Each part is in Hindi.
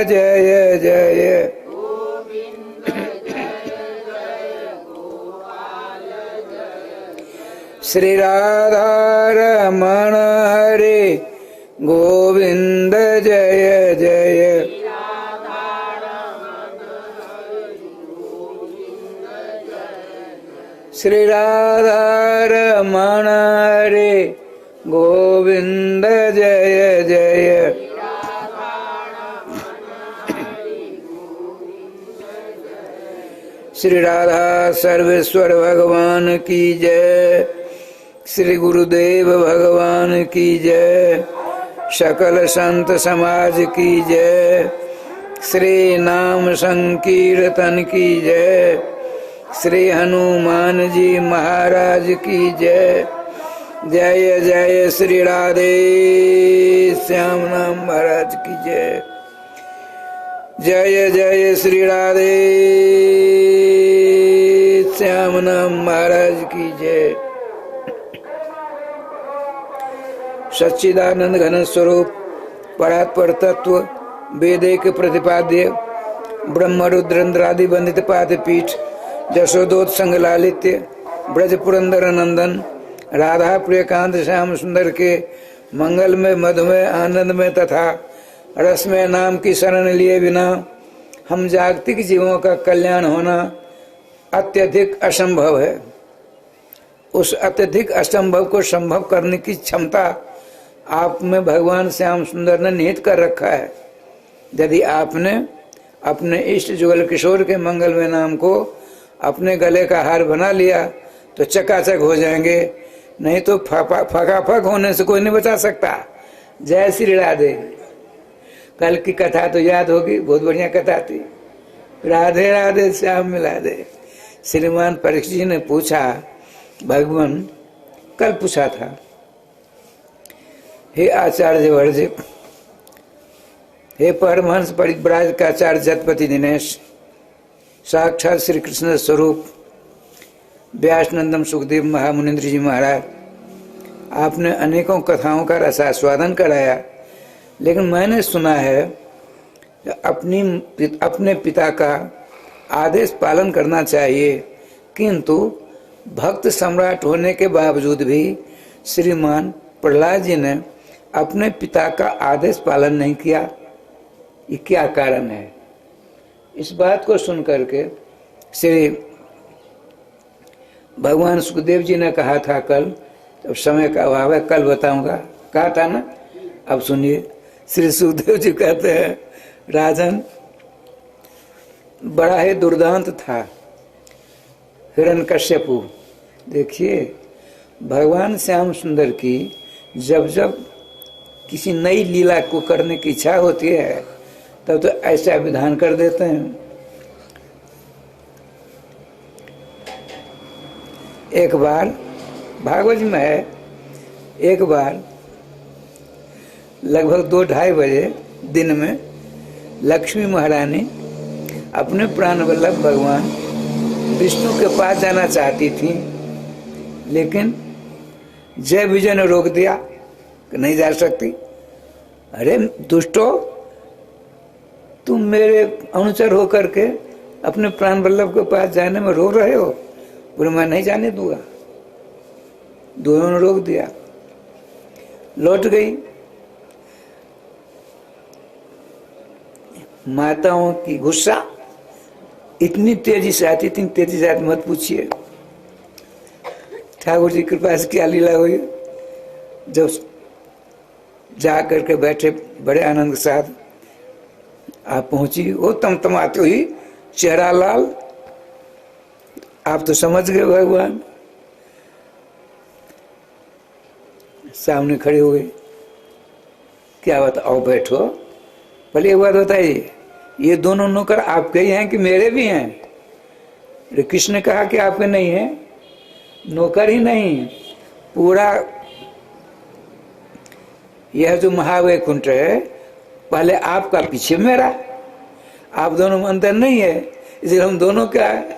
जय जय। श्री राधा रमण हरे गोविंद जय जय। श्री राधा रमण हरे गोविंद जय जय। श्री राधा सर्वेश्वर भगवान की जय। श्री गुरुदेव भगवान की जय। सकल संत समाज की जय। श्री नाम संकीर्तन की जय। श्री हनुमान जी महाराज की जय। जय जय श्री राधे श्याम नाम महाराज की जय। जय जय श्री राधे श्याम नाम महाराज की जय। सच्चिदानंद घन स्वरूप परात्पर तत्व वेदेक प्रतिपाद्य ब्रह्म रुद्रेन्द्रादि वंदित पाद पीठ जशोदोत्संग लालित्य ब्रज पुरंदर नंदन राधा प्रियकांत श्याम सुंदर के मंगल में मधुमय आनंद में तथा रस में नाम की शरण लिए बिना हम जागतिक जीवों का कल्याण होना अत्यधिक असंभव है। उस अत्यधिक असंभव को संभव करने की क्षमता आप में भगवान श्याम सुंदर ने निहित कर रखा है। यदि आपने अपने इष्ट जुगल किशोर के मंगलमय नाम को अपने गले का हार बना लिया तो चकाचक हो जाएंगे, नहीं तो फकाफक होने से कोई नहीं बचा सकता। जय श्री राधे। कल की कथा तो याद होगी, बहुत बढ़िया कथा थी। राधे राधे श्याम मिला दे। श्रीमान परीक्षित जी ने पूछा, भगवान कल पूछा था, हे आचार्य वर्ज, हे परमहंस परिव्राज का आचार्य जगपति दिनेश, साक्षात श्री कृष्ण स्वरूप व्यासनंदन सुखदेव महामुनिंद्र जी महाराज, आपने अनेकों कथाओं का रसास्वादन कराया, लेकिन मैंने सुना है अपने पिता का आदेश पालन करना चाहिए, किंतु भक्त सम्राट होने के बावजूद भी श्रीमान प्रहलाद जी ने अपने पिता का आदेश पालन नहीं किया। ये क्या कारण है? इस बात को सुनकर के श्री भगवान सुखदेव जी ने कहा था कल, अब समय का अभाव है, कल बताऊंगा, कहा था ना। अब सुनिए, श्री सुखदेव जी कहते हैं, राजन बड़ा ही दुर्दांत था हिरण्यकश्यपु। देखिए, भगवान श्याम सुंदर की जब जब किसी नई लीला को करने की इच्छा होती है तब तो ऐसा विधान कर देते हैं। एक बार भागवत में है, एक बार लगभग 2-2:30 बजे दिन में लक्ष्मी महारानी अपने प्राण वल्लभ भगवान विष्णु के पास जाना चाहती थी, लेकिन जय विजय ने रोक दिया कि नहीं जा सकती। अरे दुष्टो, तुम मेरे अनुचर होकर के अपने प्राण वल्लभ के पास जाने में रो रहे हो। बोले मैं नहीं जाने दूंगा। दोनों ने रोक दिया। लौट गई। माताओं की गुस्सा इतनी तेजी से आती, इतनी तेजी से आती, मत पूछिए। ठाकुर जी कृपा से क्या लीला हुई, जब जा करके बैठे बड़े आनंद के साथ आप पहुंची, वो तमतमाते हुई, चेहरा लाल। आप तो समझ गए भगवान। सामने खड़े हुए, क्या बात, आओ बैठो। पहले एक बात बताइए, ये दोनों नौकर आपके ही हैं कि मेरे भी हैं? कृष्ण ने कहा कि आपके नहीं है, नौकर ही नहीं, पूरा यह जो महावैकुंठ है, पहले आपका पीछे मेरा, आप दोनों में अंतर नहीं है, इसलिए हम दोनों क्या है।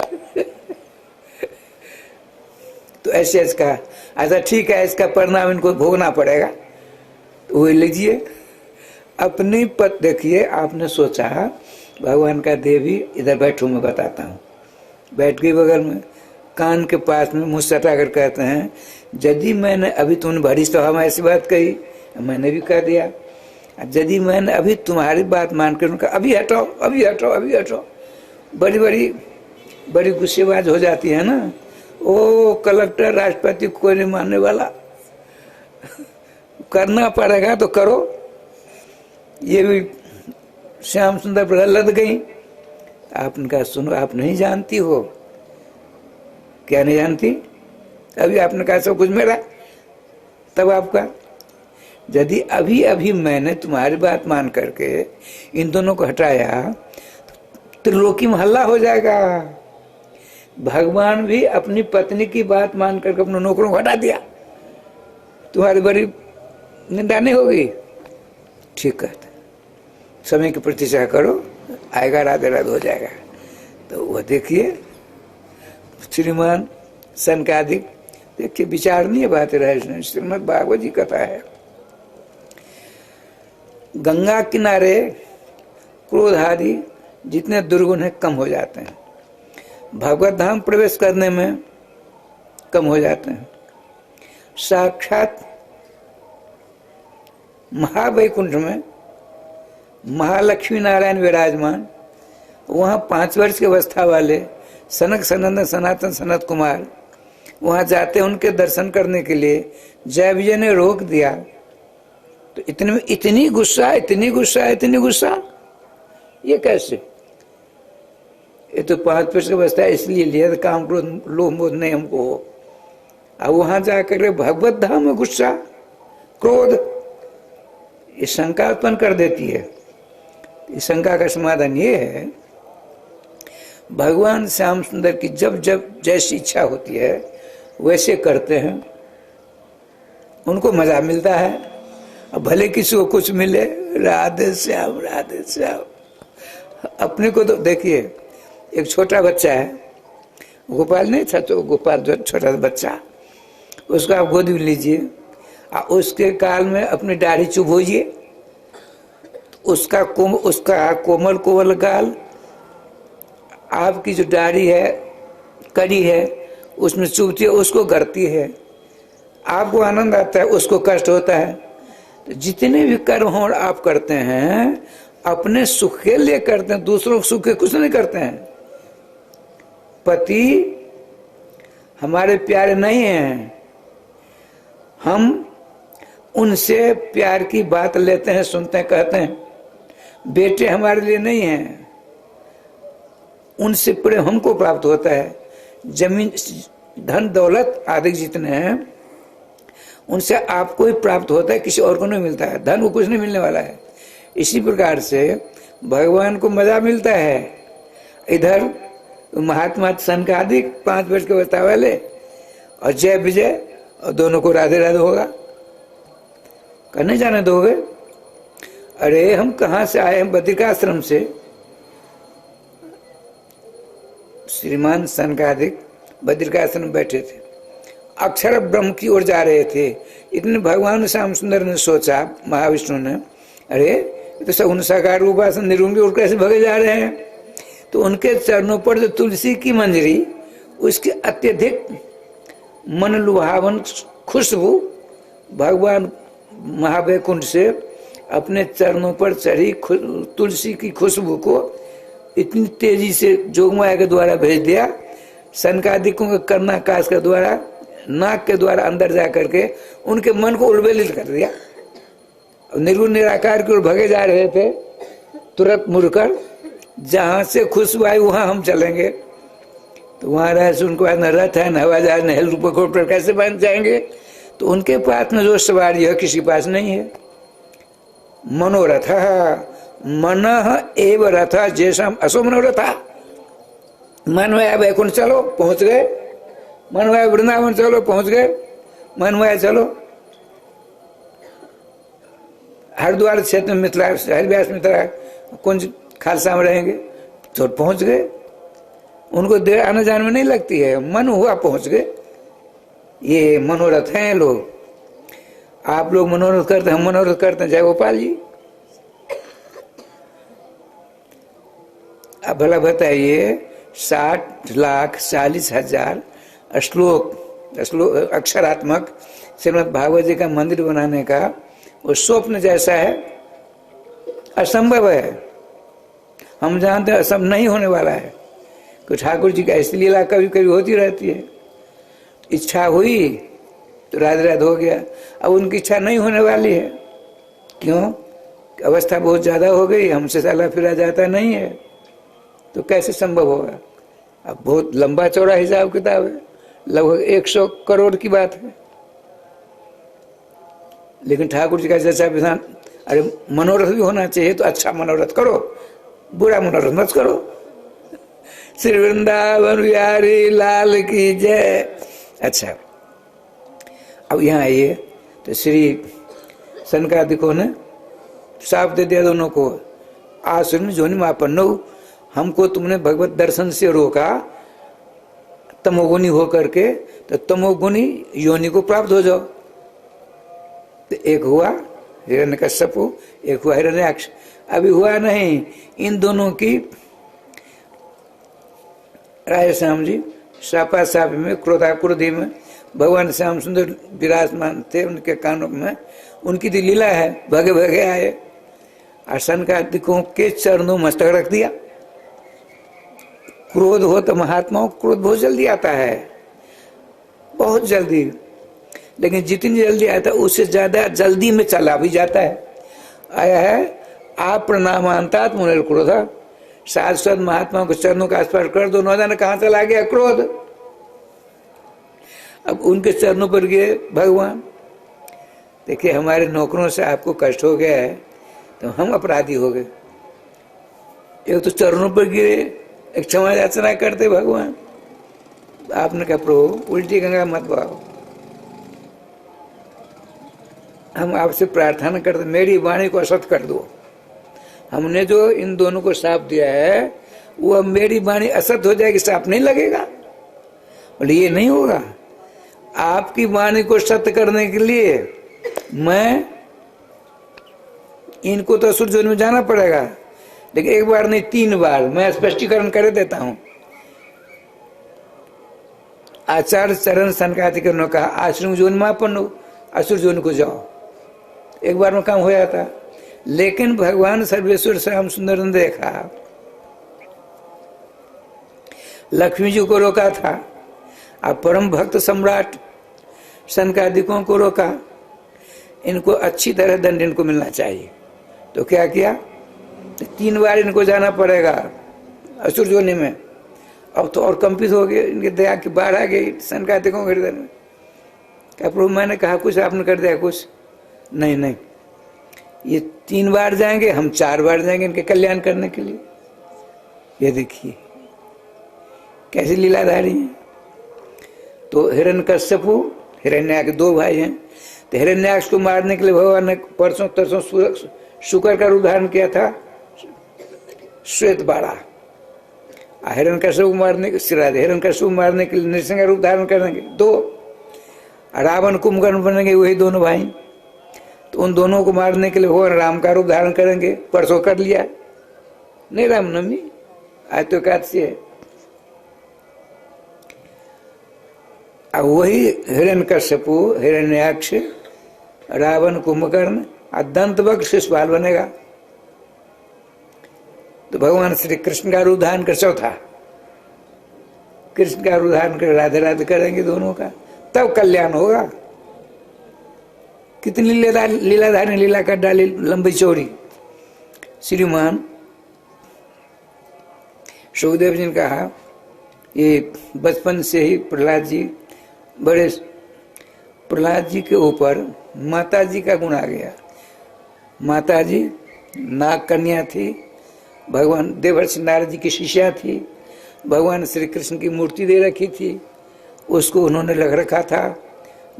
तो ऐसे कहा, अच्छा ठीक है, इसका परिणाम इनको भोगना पड़ेगा। तो वही लीजिए, अपनी पत देखिए, आपने सोचा भगवान का देवी इधर बैठू, मैं बताता हूँ। बैठ गई बगल में, कान के पास में मुँह सटा कर कहते हैं, यदि मैंने अभी तुमने बड़ी सभा में ऐसी बात कही, मैंने भी कह दिया, यदि मैंने अभी तुम्हारी बात मानकर उनका अभी हटाओ, अभी हटाओ, अभी हटाओ, बड़ी बड़ी बड़ी गुस्सेबाज हो जाती है ना। ओ कलेक्टर राष्ट्रपति कोई नहीं मानने वाला, करना पड़ेगा तो करो। ये भी श्याम सुंदर पर लद गई। आपने कहा सुनो, आप नहीं जानती हो। क्या नहीं जानती? अभी आपने कहा सब कुछ मेरा, तब आपका, यदि अभी अभी मैंने तुम्हारी बात मान करके इन दोनों को हटाया, त्रिलोकी में हल्ला हो जाएगा। भगवान भी अपनी पत्नी की बात मान करके अपने नौकरों को हटा दिया, तुम्हारी बड़ी निंदा नहीं होगी। ठीक है, समय की प्रतीक्षा करो, आएगा, राधे राधे हो जाएगा। तो वह देखिए श्रीमान सनकादिक, देखिए विचारणीय बात है, श्रीमद् भागवत जी कथा है। गंगा किनारे क्रोध आदि जितने दुर्गुण हैं कम हो जाते हैं, भगवत धाम प्रवेश करने में कम हो जाते हैं। साक्षात महावैकुंठ में महालक्ष्मी नारायण विराजमान, वहाँ 5 वर्ष की अवस्था वाले सनक सनंदन सनातन सनत कुमार वहाँ जाते, उनके दर्शन करने के लिए जय विजय ने रोक दिया। तो इतने में इतनी गुस्सा, इतनी गुस्सा, इतनी गुस्सा, ये कैसे? ये तो 5 वर्ष की अवस्था इसलिए लिया काम क्रोध लोभ मोह नहीं हमको हो। अब वहां जाकर भगवत धाम में गुस्सा क्रोध, ये शंका उत्पन्न कर देती है। इस शंका का समाधान ये है, भगवान श्याम सुंदर की जब जब जैसी इच्छा होती है वैसे करते हैं, उनको मजा मिलता है। अब भले किसी को कुछ मिले, राधे श्याम राधे श्याम। अपने को तो देखिए, एक छोटा बच्चा है, गोपाल नहीं था तो गोपाल जो छोटा बच्चा, उसको आप गोद में लीजिए और उसके काल में अपनी दाढ़ी चुभोइए, उसका कोमल कोमल गाल, आपकी जो दाढ़ी है कड़ी है उसमें चुभती है, उसको करती है, आपको आनंद आता है, उसको कष्ट होता है। तो जितने भी कर्म आप करते हैं अपने सुख के लिए करते हैं, दूसरों के सुख के कुछ नहीं करते हैं। पति हमारे प्यारे नहीं हैं, हम उनसे प्यार की बात लेते हैं, सुनते हैं, कहते हैं। बेटे हमारे लिए नहीं हैं, उनसे प्रेम हमको प्राप्त होता है। जमीन धन दौलत आदि जितने हैं उनसे आपको ही प्राप्त होता है, किसी और को नहीं मिलता है। धन को कुछ नहीं मिलने वाला है। इसी प्रकार से भगवान को मजा मिलता है। इधर महात्मा सनकादिक 5 वर्ष के अवस्था वाले और जय विजय, और दोनों को राधे राधे होगा, करने जाने दोगे? अरे हम कहाँ से आए हैं? बद्रिकाश्रम से। श्रीमान सनकादिक बद्रिकाश्रम में बैठे थे, अक्षर ब्रह्म की ओर जा रहे थे। इतने भगवान श्याम सुंदर ने सोचा, महाविष्णु ने, अरे तो सगुण साकार उपासन निरुंगी और कैसे भगे जा रहे हैं? तो उनके चरणों पर जो तुलसी की मंजरी, उसकी अत्यधिक मन लुभावन खुशबू भगवान महावैकुंठ से अपने चरणों पर चढ़ी तुलसी की खुशबू को इतनी तेजी से जोगमाया के द्वारा भेज दिया। सनकादिकों के कर्णाकाश के द्वारा, नाक के द्वारा अंदर जा करके उनके मन को उलबेलित कर दिया। निर्गुण निराकार की ओर भगे जा रहे थे, तुरंत मुड़कर जहां से खुशबू आई वहां हम चलेंगे। तो वहां रहे उनको न रथ है, न हवाई जहाज, न हेलीकॉप्टर, कैसे बन जाएंगे? तो उनके पास में जो सवारी है किसी पास नहीं है। मनोरथ मन एव रथ जैसा असो मनोरथा। मनवाया वैकुंठ चलो, पहुंच गए। मनवाया वृंदावन चलो, पहुंच गए। मनवाया चलो हरिद्वार क्षेत्र में, मिथिला हरिव्यास मिथिला कुंज खालसा में रहेंगे, तो पहुंच गए। उनको देर आने जाने में नहीं लगती है, मन हुआ पहुंच गए। ये मनोरथ हैं लोग। आप लोग मनोरथ करते हैं, हम मनोरथ करते हैं। जय गोपाल जी, अब भला बताइए 60,40,000 श्लोक अक्षरात्मक श्रीमद् भागवत जी का मंदिर बनाने का वो स्वप्न जैसा है, असंभव है। हम जानते हैं असंभव नहीं होने वाला है। तो ठाकुर जी का ऐसी लीला कभी कभी होती रहती है। इच्छा हुई तो राधे राधे हो गया। अब उनकी इच्छा नहीं होने वाली है, क्यों? अवस्था बहुत ज्यादा हो गई, हमसे चला फिरा जाता नहीं है, तो कैसे संभव होगा? अब बहुत लंबा चौड़ा हिसाब किताब है, लगभग 100 करोड़ की बात है। लेकिन ठाकुर जी का जैसा विधान, अरे मनोरथ भी होना चाहिए, तो अच्छा मनोरथ करो, बुरा मनोरथ मत करो। श्री वृंदावन बिहारी लाल की जय। अच्छा, अब यहाँ आइए तो श्री सनकादिकों ने साफ दे दिया दोनों को, आसुर में जोनि मापन्नो, हमको तुमने भगवत दर्शन से रोका तमोगुनी हो करके, तो तमोगुनी योनि को प्राप्त हो जाओ। तो एक हुआ हिरण्यकश्यपु, एक हुआ हिरण्याक्ष। अभी हुआ नहीं, इन दोनों की राय श्याम जी सापा सापी में, क्रोधा क्रोधी में भगवान श्याम सुंदर विराजमान थे, उनके कानों में उनकी दी लीला है। भगे भगे आए, आसन का दिखों के चरणों मस्तक रख दिया। क्रोध हो तो महात्माओं क्रोध बहुत जल्दी आता है, बहुत जल्दी, लेकिन जितनी जल्दी आता है उससे ज्यादा जल्दी में चला भी जाता है। आया है आप प्रणामांतात मुनिर क्रोधा, शाश्वत महात्माओं के चरणों का स्पर्श कर दो, न जाने कहां चला गया क्रोध। अब उनके चरणों पर गिरे भगवान। देखिए, हमारे नौकरों से आपको कष्ट हो गया है तो हम अपराधी हो गए। एक तो चरणों पर गिरे, एक क्षमा याचना करते भगवान। आपने कहा प्रभु उल्टी गंगा मत बहाओ, हम आपसे प्रार्थना करते मेरी वाणी को असत कर दो। हमने जो इन दोनों को साफ दिया है वो अब मेरी वाणी असत हो जाएगी, साफ नहीं लगेगा। बोले ये नहीं होगा, आपकी वाणी को सत्य करने के लिए मैं इनको तो असुर जोन में जाना पड़ेगा, लेकिन एक बार नहीं 3 बार मैं स्पष्टीकरण कर देता हूं। आचार्य चरण सनकादिकों ने कहा आश्रम जोन मापन, असुर जोन को जाओ। एक बार में काम हो जाता, लेकिन भगवान सर्वेश्वर श्याम सुंदर ने देखा, लक्ष्मी जी को रोका था, अब परम भक्त सम्राट सनकादिकों को रोका, इनको अच्छी तरह दंड इनको मिलना चाहिए। तो क्या किया, 3 बार इनको जाना पड़ेगा असुर जोनी में। अब तो और कंपित हो गए, इनके दया की बाढ़ आ गई सनकादिकों के हृदय में। क्या प्रभु मैंने कहा कुछ, आपने कर दिया कुछ? नहीं नहीं, ये 3 बार जाएंगे, हम 4 बार जाएंगे इनके कल्याण करने के लिए। ये देखिए कैसी लीलाधारी है। तो हिरण्यकश्यपु हिरण्याक्ष 2 भाई हैं, तो हिरण्याक्ष को मारने के लिए भगवान ने परसों तरसों शुक्र का रूप धारण किया था, श्वेत बाड़ा। हिरण्यकश्यप को मारने हिरण्यकश्यप को मारने के लिए नृसिंह रूप धारण करेंगे 2, रावण कुंभकर्ण बनेंगे वही दोनों भाई। तो उन दोनों को मारने के लिए भगवान राम का रूप धारण करेंगे, परसों कर लिया नहीं रामनवमी, आज तो एकादशी है। अब वही हिरण्यकश्यपु हिरण्याक्ष रावण कुंभकर्ण और दंतवक्र शिशुपाल बनेगा। तो भगवान श्री कृष्ण का रूप धारण कर, चौथा कृष्ण का रूप धारण कर राधे राधे करेंगे दोनों का, तब कल्याण होगा। कितनी लीलाधारी लीला कर डाली, लंबी चौड़ी। श्रीमान सुखदेव जी ने कहा ये बचपन से ही प्रहलाद जी बड़े, प्रहलाद जी के ऊपर माता जी का गुण आ गया। माता जी नाग कन्या थी, भगवान देवर्षि नारद जी की शिष्या थी, भगवान श्री कृष्ण की मूर्ति दे रखी थी, उसको उन्होंने रख रखा था।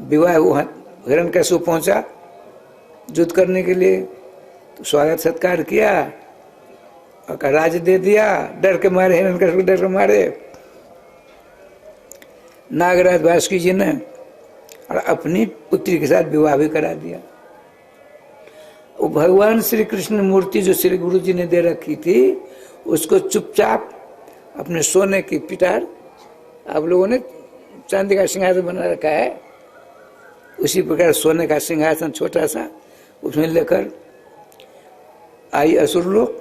विवाह वहाँ हिरण्यकश्यप पहुंचा युद्ध करने के लिए, तो स्वागत सत्कार किया और राज्य दे दिया। डर के मारे हिरण्यकश्यप डर के मारे नागराज बासुकी जी ने और अपनी पुत्री के साथ विवाह भी करा दिया। वो भगवान श्री कृष्ण मूर्ति जो श्री गुरु जी ने दे रखी थी, उसको चुपचाप अपने सोने की पिटार, आप लोगों ने चांदी का सिंहासन बना रखा है, उसी प्रकार सोने का सिंहासन छोटा सा उसमें लेकर आई असुर लोग।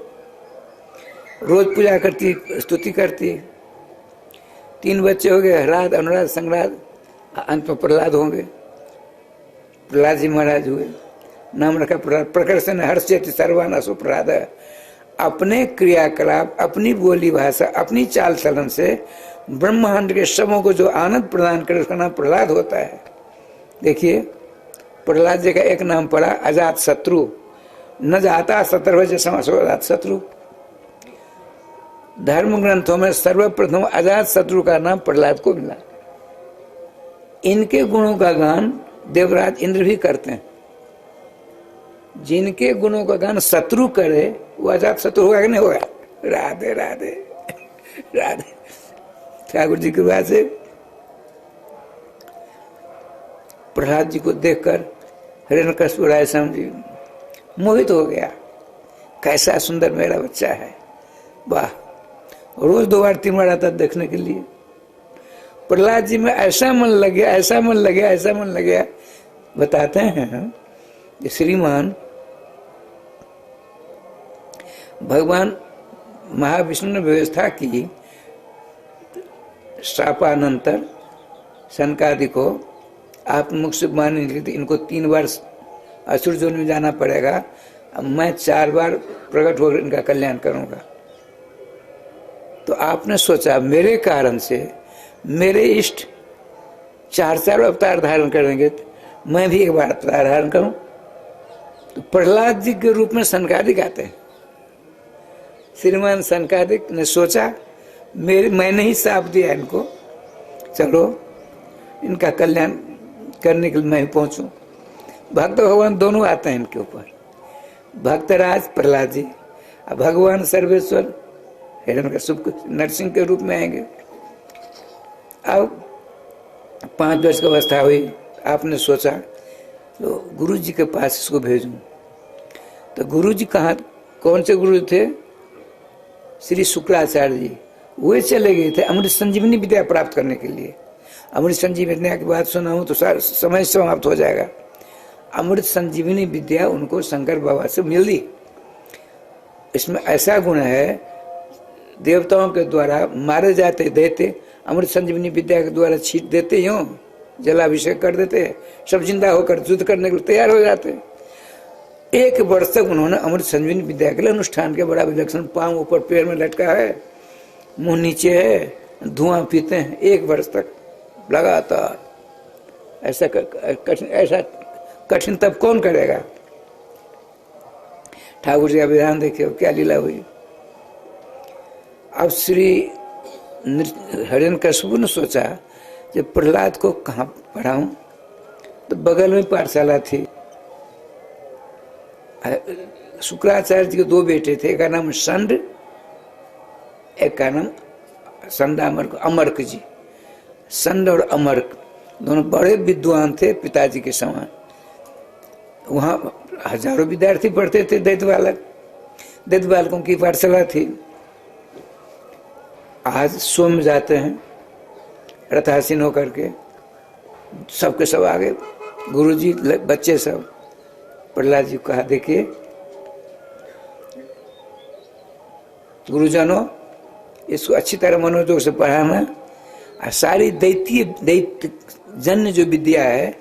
रोज पूजा करती, स्तुति करती। 3 बच्चे हो गए, हराद, अनुराध, संगराध, अंत में प्रहलाद होंगे। प्रहलाद जी महाराज हुए, नाम रखा प्रहलाद। प्रकर्षण हर्षयति सर्वान असु प्रहलाद। अपने क्रियाकलाप, अपनी बोली भाषा, अपनी चाल चलन से ब्रह्मांड के सबों को जो आनंद प्रदान करे उसका नाम प्रहलाद होता है। देखिए प्रहलाद जी का एक नाम पड़ा अजात शत्रु। न जाता शत्रु समासो अजात शत्रु। धर्म ग्रंथों में सर्वप्रथम अजात शत्रु का नाम प्रहलाद को मिला। इनके गुणों का गान देवराज इंद्र भी करते हैं। जिनके गुणों का गान शत्रु करे वो अजात शत्रु होगा कि नहीं होगा? राधे राधे राधे। ठाकुर जी की बात से प्रहलाद जी को देखकर हिरण्यकशिपु राय जी मोहित हो गया। कैसा सुंदर मेरा बच्चा है, वाह। रोज 2 बार 3 बार आता देखने के लिए। प्रहलाद जी में ऐसा मन लग गया, ऐसा मन लग गया, ऐसा मन लग गया। बताते हैं श्रीमान भगवान महाविष्णु ने व्यवस्था की शापानंतर सनकादि को आप मुख से माने नहीं, इनको 3 बार असुर जोन में जाना पड़ेगा, अब मैं 4 बार प्रकट होकर इनका कल्याण करूंगा। तो आपने सोचा मेरे कारण से मेरे इष्ट 4 अवतार धारण करेंगे, तो मैं भी 1 बार अवतार धारण करूं। तो प्रहलाद जी के रूप में सनकादिक आते हैं। श्रीमान सनकादिक ने सोचा मैंने ही साप दिया इनको, चलो इनका कल्याण करने के लिए मैं पहुंचूं। भक्त भगवान दोनों आते हैं इनके ऊपर, भक्तराज प्रहलाद जी, अब भगवान सर्वेश्वर हिरण्यकशिपु नरसिंह के रूप में आएंगे। अब 5 वर्ष की अवस्था हुई, आपने सोचा तो गुरु जी के पास इसको भेजूं। तो गुरु जी कहाँ, कौन से गुरु थे? श्री शुक्राचार्य जी। वे चले गए थे अमृत संजीवनी विद्या प्राप्त करने के लिए। अमृत संजीवनी विद्या की बात सुनाऊं तो समय समाप्त हो जाएगा। अमृत संजीवनी विद्या उनको शंकर बाबा से मिली। इसमें ऐसा गुण है, देवताओं के द्वारा मारे जाते देते अमृत संजीवनी विद्या के द्वारा छीट देते, यूं जलाभिषेक कर देते, सब जिंदा होकर युद्ध करने के लिए तैयार हो जाते। 1 वर्ष तक उन्होंने अमृत संजीवनी विद्या के लिए अनुष्ठान के। बड़ा विलक्षण, पांव ऊपर पैर में लटका है, मुंह नीचे है, धुआं पीते हैं 1 वर्ष तक लगातार। ऐसा कठिन तब कौन करेगा? ठाकुर जी का विधान देखिए क्या लीला हुई। अब श्री हिरण्यकशिपु ने सोचा जब प्रहलाद को कहाँ पढ़ाऊं, तो बगल में पाठशाला थी। शुक्राचार्य जी के 2 बेटे थे, एक का नाम संड, एक का नाम संडामर्क, अमर्क जी। संड और अमर्क दोनों बड़े विद्वान थे, पिताजी के समान। वहाँ हजारों विद्यार्थी पढ़ते थे, दैत्य बालकों की पाठशाला थी। आज सोम जाते हैं रथासीन होकर के, सबके सब आगे, गुरुजी बच्चे सब। प्रहलाद जी कहा देखिए गुरुजनों, इसको अच्छी तरह मनोयोग से पढ़ाना, और सारी दैत्य जन्य जो विद्या है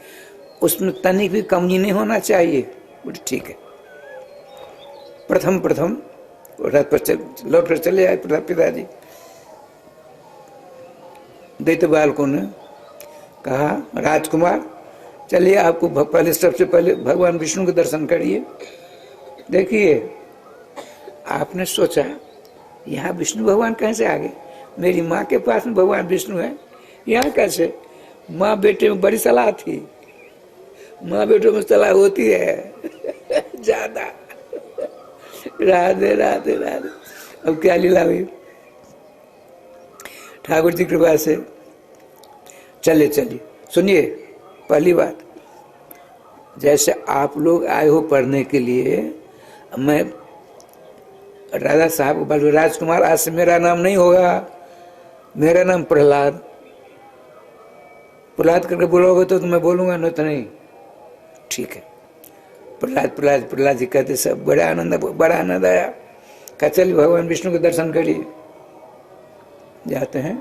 उसमें तनिक भी कमी नहीं होना चाहिए। बोले ठीक है। प्रथम रथ पर लौट कर चले आए पिताजी। दैत्य बालकों ने कहा राजकुमार चलिए, आपको पहले सबसे पहले भगवान विष्णु के दर्शन करिए। देखिए आपने सोचा यहाँ विष्णु भगवान कैसे आ गए? मेरी माँ के पास में भगवान विष्णु है, यहाँ कैसे? माँ बेटे में बड़ी सलाह थी, माँ बेटों में सलाह होती है ज्यादा। राधे राधे राधे। अब क्या लीला हुई? ठाकुर जी कृपा से चलिए सुनिए। पहली बात, जैसे आप लोग आए हो पढ़ने के लिए, मैं राजा साहब को बोले, राजकुमार आज से मेरा नाम नहीं होगा, मेरा नाम प्रहलाद। प्रहलाद करके बोलोगे तो मैं बोलूंगा, नहीं तो नहीं। ठीक है, प्रहलाद प्रहलाद प्रहलाद जी कहते, सब बड़ा आनंद आया। कहा चलिए भगवान विष्णु के दर्शन करिए। जाते हैं,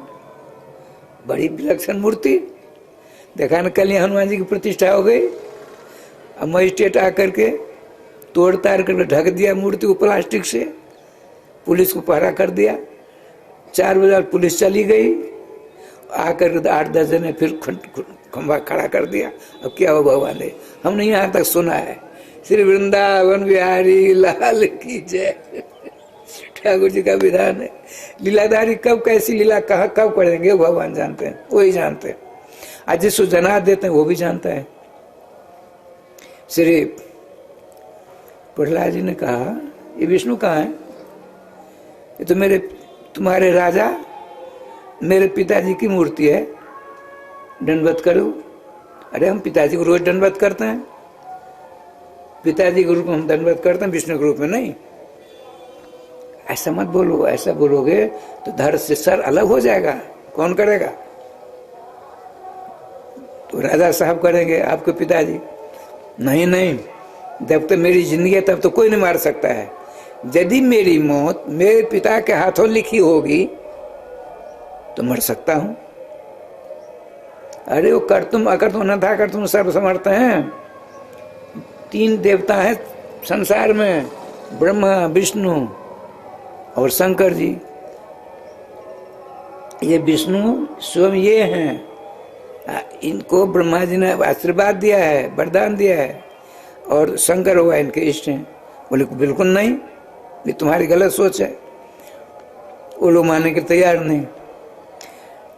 बड़ी विलक्षण मूर्ति देखा न, कल हनुमान जी की प्रतिष्ठा हो गई। अब मजिस्ट्रेट आकर के तोड़ ताड़ करके ढक दिया मूर्ति को प्लास्टिक से, पुलिस को पहरा कर दिया। 4 बजे पुलिस चली गई, आकर 8-10 जने फिर खंभा खड़ा कर दिया। अब क्या हो भगवान ने, हमने यहाँ तक सुना है। श्री वृंदावन बिहारी लाल की जय। ठाकुर जी का विधान है। लीलाधारी कब कैसी लीला कहाँ कब करेंगे भगवान जानते हैं, वही जानते हैं। आज जिसको जना देते हैं वो भी जानता है। श्री प्रहलाद जी ने कहा, ये विष्णु कहाँ है? ये तो तुम्हारे राजा मेरे पिताजी की मूर्ति है, दंडवत करो। अरे हम पिताजी को रोज दंडवत करते हैं, पिताजी के रूप में हम दंडवत करते हैं, विष्णु के रूप में नहीं। ऐसा मत बोलो, ऐसा बोलोगे तो धड़ से सर अलग हो जाएगा। कौन करेगा? तो राजा साहब करेंगे, आपके पिताजी। नहीं नहीं, जब तक मेरी जिंदगी है तब तो कोई नहीं मार सकता है। यदि मेरी मौत मेरे पिता के हाथों लिखी होगी तो मर सकता हूं। अरे वो कर तुम अकर तुम न था कर तुम सर्वसमर्थ हैं। 3 देवता हैं संसार में, ब्रह्मा विष्णु और शंकर जी। ये विष्णु स्वयं ये हैं, इनको ब्रह्मा जी ने आशीर्वाद दिया है, वरदान दिया है, और शंकर हुआ इनके इष्ट हैं। बोले बिल्कुल नहीं, ये तुम्हारी गलत सोच है। वो लोग मानने के तैयार नहीं।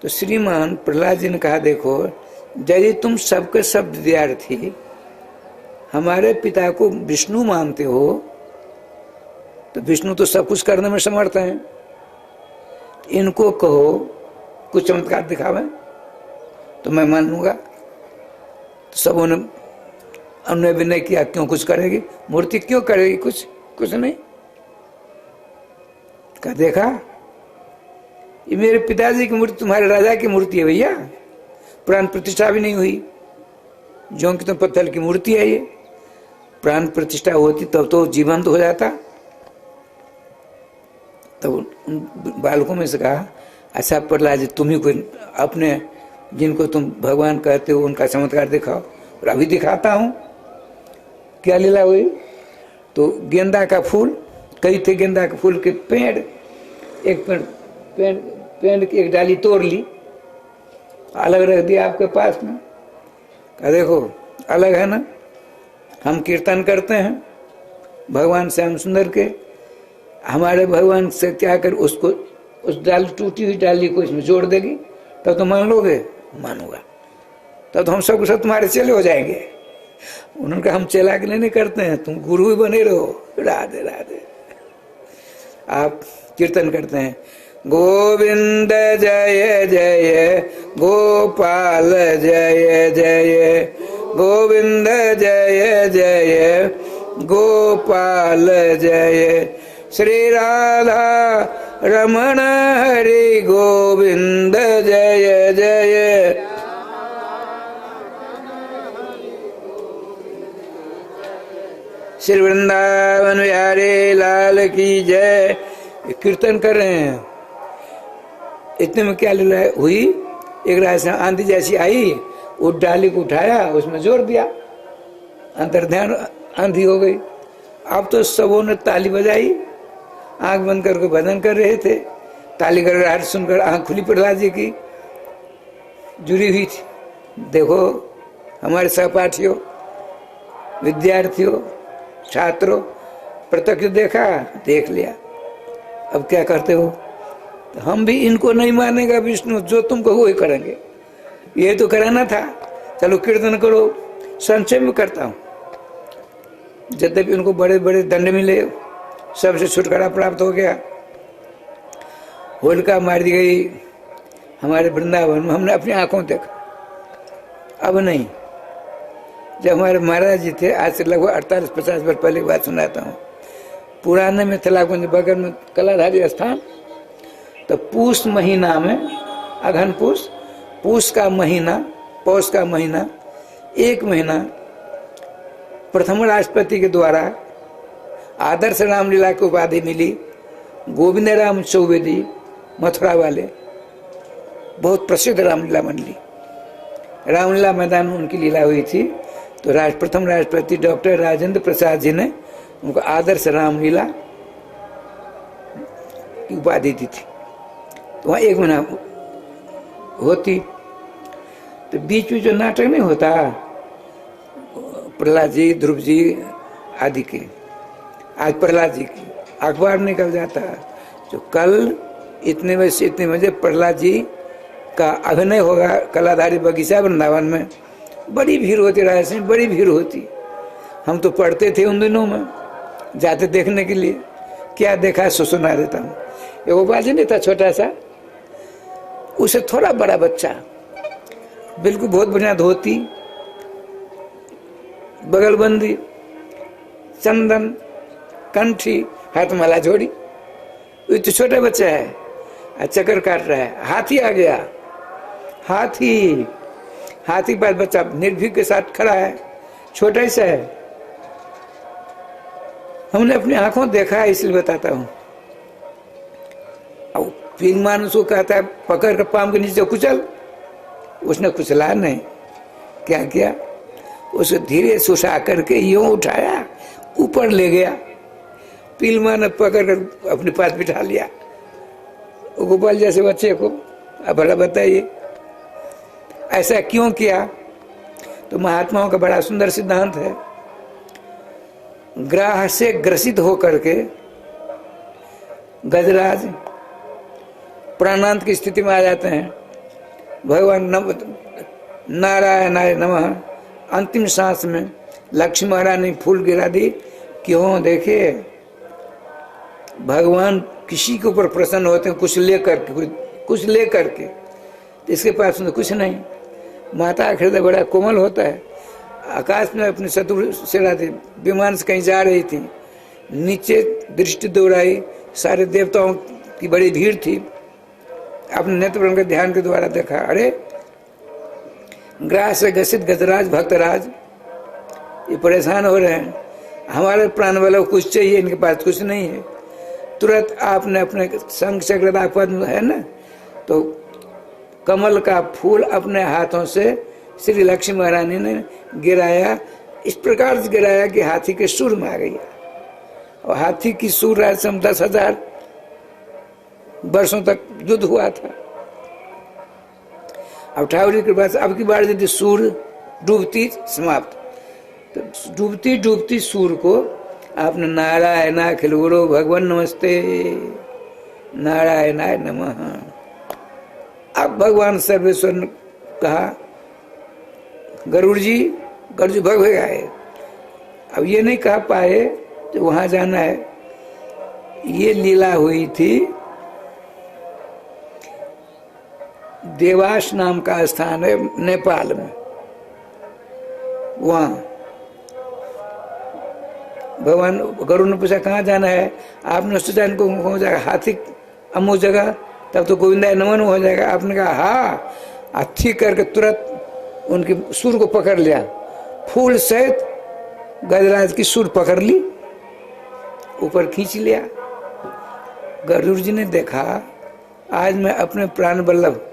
तो श्रीमान प्रहलाद जी ने कहा, देखो यदि तुम सबके सब विद्यार्थी हमारे पिता को विष्णु मानते हो तो विष्णु तो सब कुछ करने में समर्थ हैं। इनको कहो कुछ चमत्कार दिखावे तो मैं मान लूंगा। तो सबों ने अन्वय विनय किया, क्यों कुछ करेगी मूर्ति, क्यों करेगी कुछ नहीं। कहा देखा, ये मेरे पिताजी की मूर्ति तुम्हारे राजा की मूर्ति है भैया, प्राण प्रतिष्ठा भी नहीं हुई। जो कि तो पत्थर की मूर्ति है ये, प्राण प्रतिष्ठा होती तब तो जीवंत हो जाता। तब उन बालकों में से कहा, अच्छा प्रहलाद जी तुम ही कोई अपने जिनको तुम भगवान कहते हो उनका चमत्कार दिखाओ। और अभी दिखाता हूं। क्या लीला हुई? तो गेंदा का फूल, कई थे गेंदा के फूल के पेड़, एक पेड़ की एक डाली तोड़ ली, अलग रख दिया आपके पास में। कहा देखो अलग है ना, हम कीर्तन करते हैं भगवान श्याम सुंदर के, हमारे भगवान से क्या कर उसको उस डाली टूटी हुई डाली को इसमें जोड़ देगी तब तो मान लोगे? मानूंगा। तब तो हम सब सब तुम्हारे चेले हो जाएंगे। उन्होंने कहा हम चेला के लिए नहीं करते हैं, तुम गुरु ही बने रहो। राधे राधे। आप कीर्तन करते हैं, गोविंद जय जय गोपाल जय जय, गोविंद जय जय गोपाल जय, श्री राधा रमण हरि गोविंद जय जय। श्री वृंदावन बिहारी लाल की जय। कीर्तन कर रहे हैं। इतने में क्या लीला हुई? एक रात आंधी जैसी आई, वो डाली को उठाया, उसमें जोड़ दिया, अंतर ध्यान आंधी हो गई। अब तो सबों ने ताली बजाई, आंख बंद करके भजन कर रहे थे। ताली कर रहा सुनकर आंख खुली प्रहलाद जी की, जुड़ी हुई थी। देखो हमारे सहपाठियों, विद्यार्थियों, छात्रों, प्रत्यक्ष देखा, देख लिया। अब क्या करते हो? तो हम भी इनको नहीं मानेगा विष्णु, जो तुम कहो वही करेंगे। ये तो कराना था, चलो कीर्तन करो। संक्षेप में करता हूँ। यद्यपि उनको बड़े बड़े दंड मिले, सबसे छुटकारा प्राप्त हो गया। होलिका मार दी गई हमारे वृंदावन में, हमने अपनी आंखों देखा। अब नहीं। जब हमारे महाराज जी थे, आज से लगभग 48-50 वर्ष पहले की बात सुनाता हूँ। पुराने मिथिलाकुंज बगल में कलाधारी स्थान। तो पूस महीना में, अघन पूस का महीना, पौष का महीना, एक महीना प्रथम राष्ट्रपति के द्वारा आदर्श रामलीला की उपाधि मिली। गोविंद राम चौबेदी मथुरा वाले, बहुत प्रसिद्ध रामलीला मंडली, रामलीला मैदान में उनकी लीला हुई थी। तो प्रथम राष्ट्रपति डॉक्टर राजेंद्र प्रसाद जी ने उनको आदर्श रामलीला की उपाधि दी थी। तो वहाँ एक महीना होती। तो बीच में जो नाटक नहीं होता प्रहलाद जी, ध्रुव जी आदि के, आज प्रहलाद जी की अखबार निकल जाता है जो कल इतने बजे से इतने बजे प्रहलाद जी का अभिनय होगा कलाधारी बगीचा वृंदावन में। बड़ी भीड़ होती, राजस्थान में बड़ी भीड़ होती। हम तो पढ़ते थे उन दिनों में, जाते देखने के लिए। क्या देखा सो सुना देता हूँ। एगो बाजी नहीं था छोटा सा, उसे थोड़ा बड़ा बच्चा, बिल्कुल बहुत बढ़िया धोती, बगलबंदी, चंदन, कंठी, हाथ माला जोड़ी। वो तो छोटा बच्चा है, चक्कर काट रहा है। हाथी आ गया, हाथी पर बच्चा निर्भीक के साथ खड़ा है, छोटा सा है। हमने अपनी आंखों देखा है, इसलिए बताता हूँ। अब पीलमान उसको कहता है पकड़ कर पाम के नीचे कुचल। उसने कुचला नहीं, क्या किया, उसे धीरे सुसा करके यूं उठाया, ऊपर ले गया। पीलमान ने पकड़ कर अपने पास बिठा लिया। गोपाल जैसे बच्चे को अब भला बताइए ऐसा क्यों किया। तो महात्माओं का बड़ा सुंदर सिद्धांत है। ग्राह से ग्रसित होकर के गजराज प्राणांत की स्थिति में आ जाते हैं। भगवान नारायणाय नमः अंतिम सांस में लक्ष्मी महाराज ने फूल गिरा दी। क्यों, देखे भगवान किसी के ऊपर प्रसन्न होते हैं कुछ ले करके। इसके पास तो कुछ नहीं। माता हृदय बड़ा कोमल होता है। आकाश में अपने शत्रु से विमान से कहीं जा रही थी, नीचे दृष्टि दौड़ाई, सारे देवताओं की बड़ी भीड़ थी। अपने नेत्र के ध्यान के द्वारा देखा, अरे ग्रास से ग्रसित गजराज भक्तराज ये परेशान हो रहे हैं, हमारे प्राण वालों को कुछ चाहिए, इनके पास कुछ नहीं है। तुरंत आपने अपने शंख चक्र पद्म है ना, तो कमल का फूल अपने हाथों से श्री लक्ष्मी महारानी ने गिराया। इस प्रकार से गिराया कि हाथी के सूर में आ गई। और हाथी की सूर राजसम 10,000 वर्षों तक युद्ध हुआ था। अब ठाकुर जी के पास अब की बार यदि सूर डूबती समाप्त, तो डूबती डूबती सूर को आपने नारायणा खिलगुरु भगवान नमस्ते नारायणाय नमः। अब भगवान सर्वेश्वर ने कहा गरुड़ जी भग गए। अब ये नहीं कह पाए तो वहां जाना है। ये लीला हुई थी, देवास नाम का स्थान है नेपाल में। वहां भगवान गरुड़ ने पूछा कहाँ जाना है। आपने सोचा इनको हो जाएगा हाथी अमो जगह, तब तो गोविंदा नमन हो जाएगा। आपने कहा हाँ, अच्छी करके तुरंत उनकी सुर को पकड़ लिया, फूल सहित गजराज की सुर पकड़ ली, ऊपर खींच लिया। गरुड़ जी ने देखा आज मैं अपने प्राण वल्लभ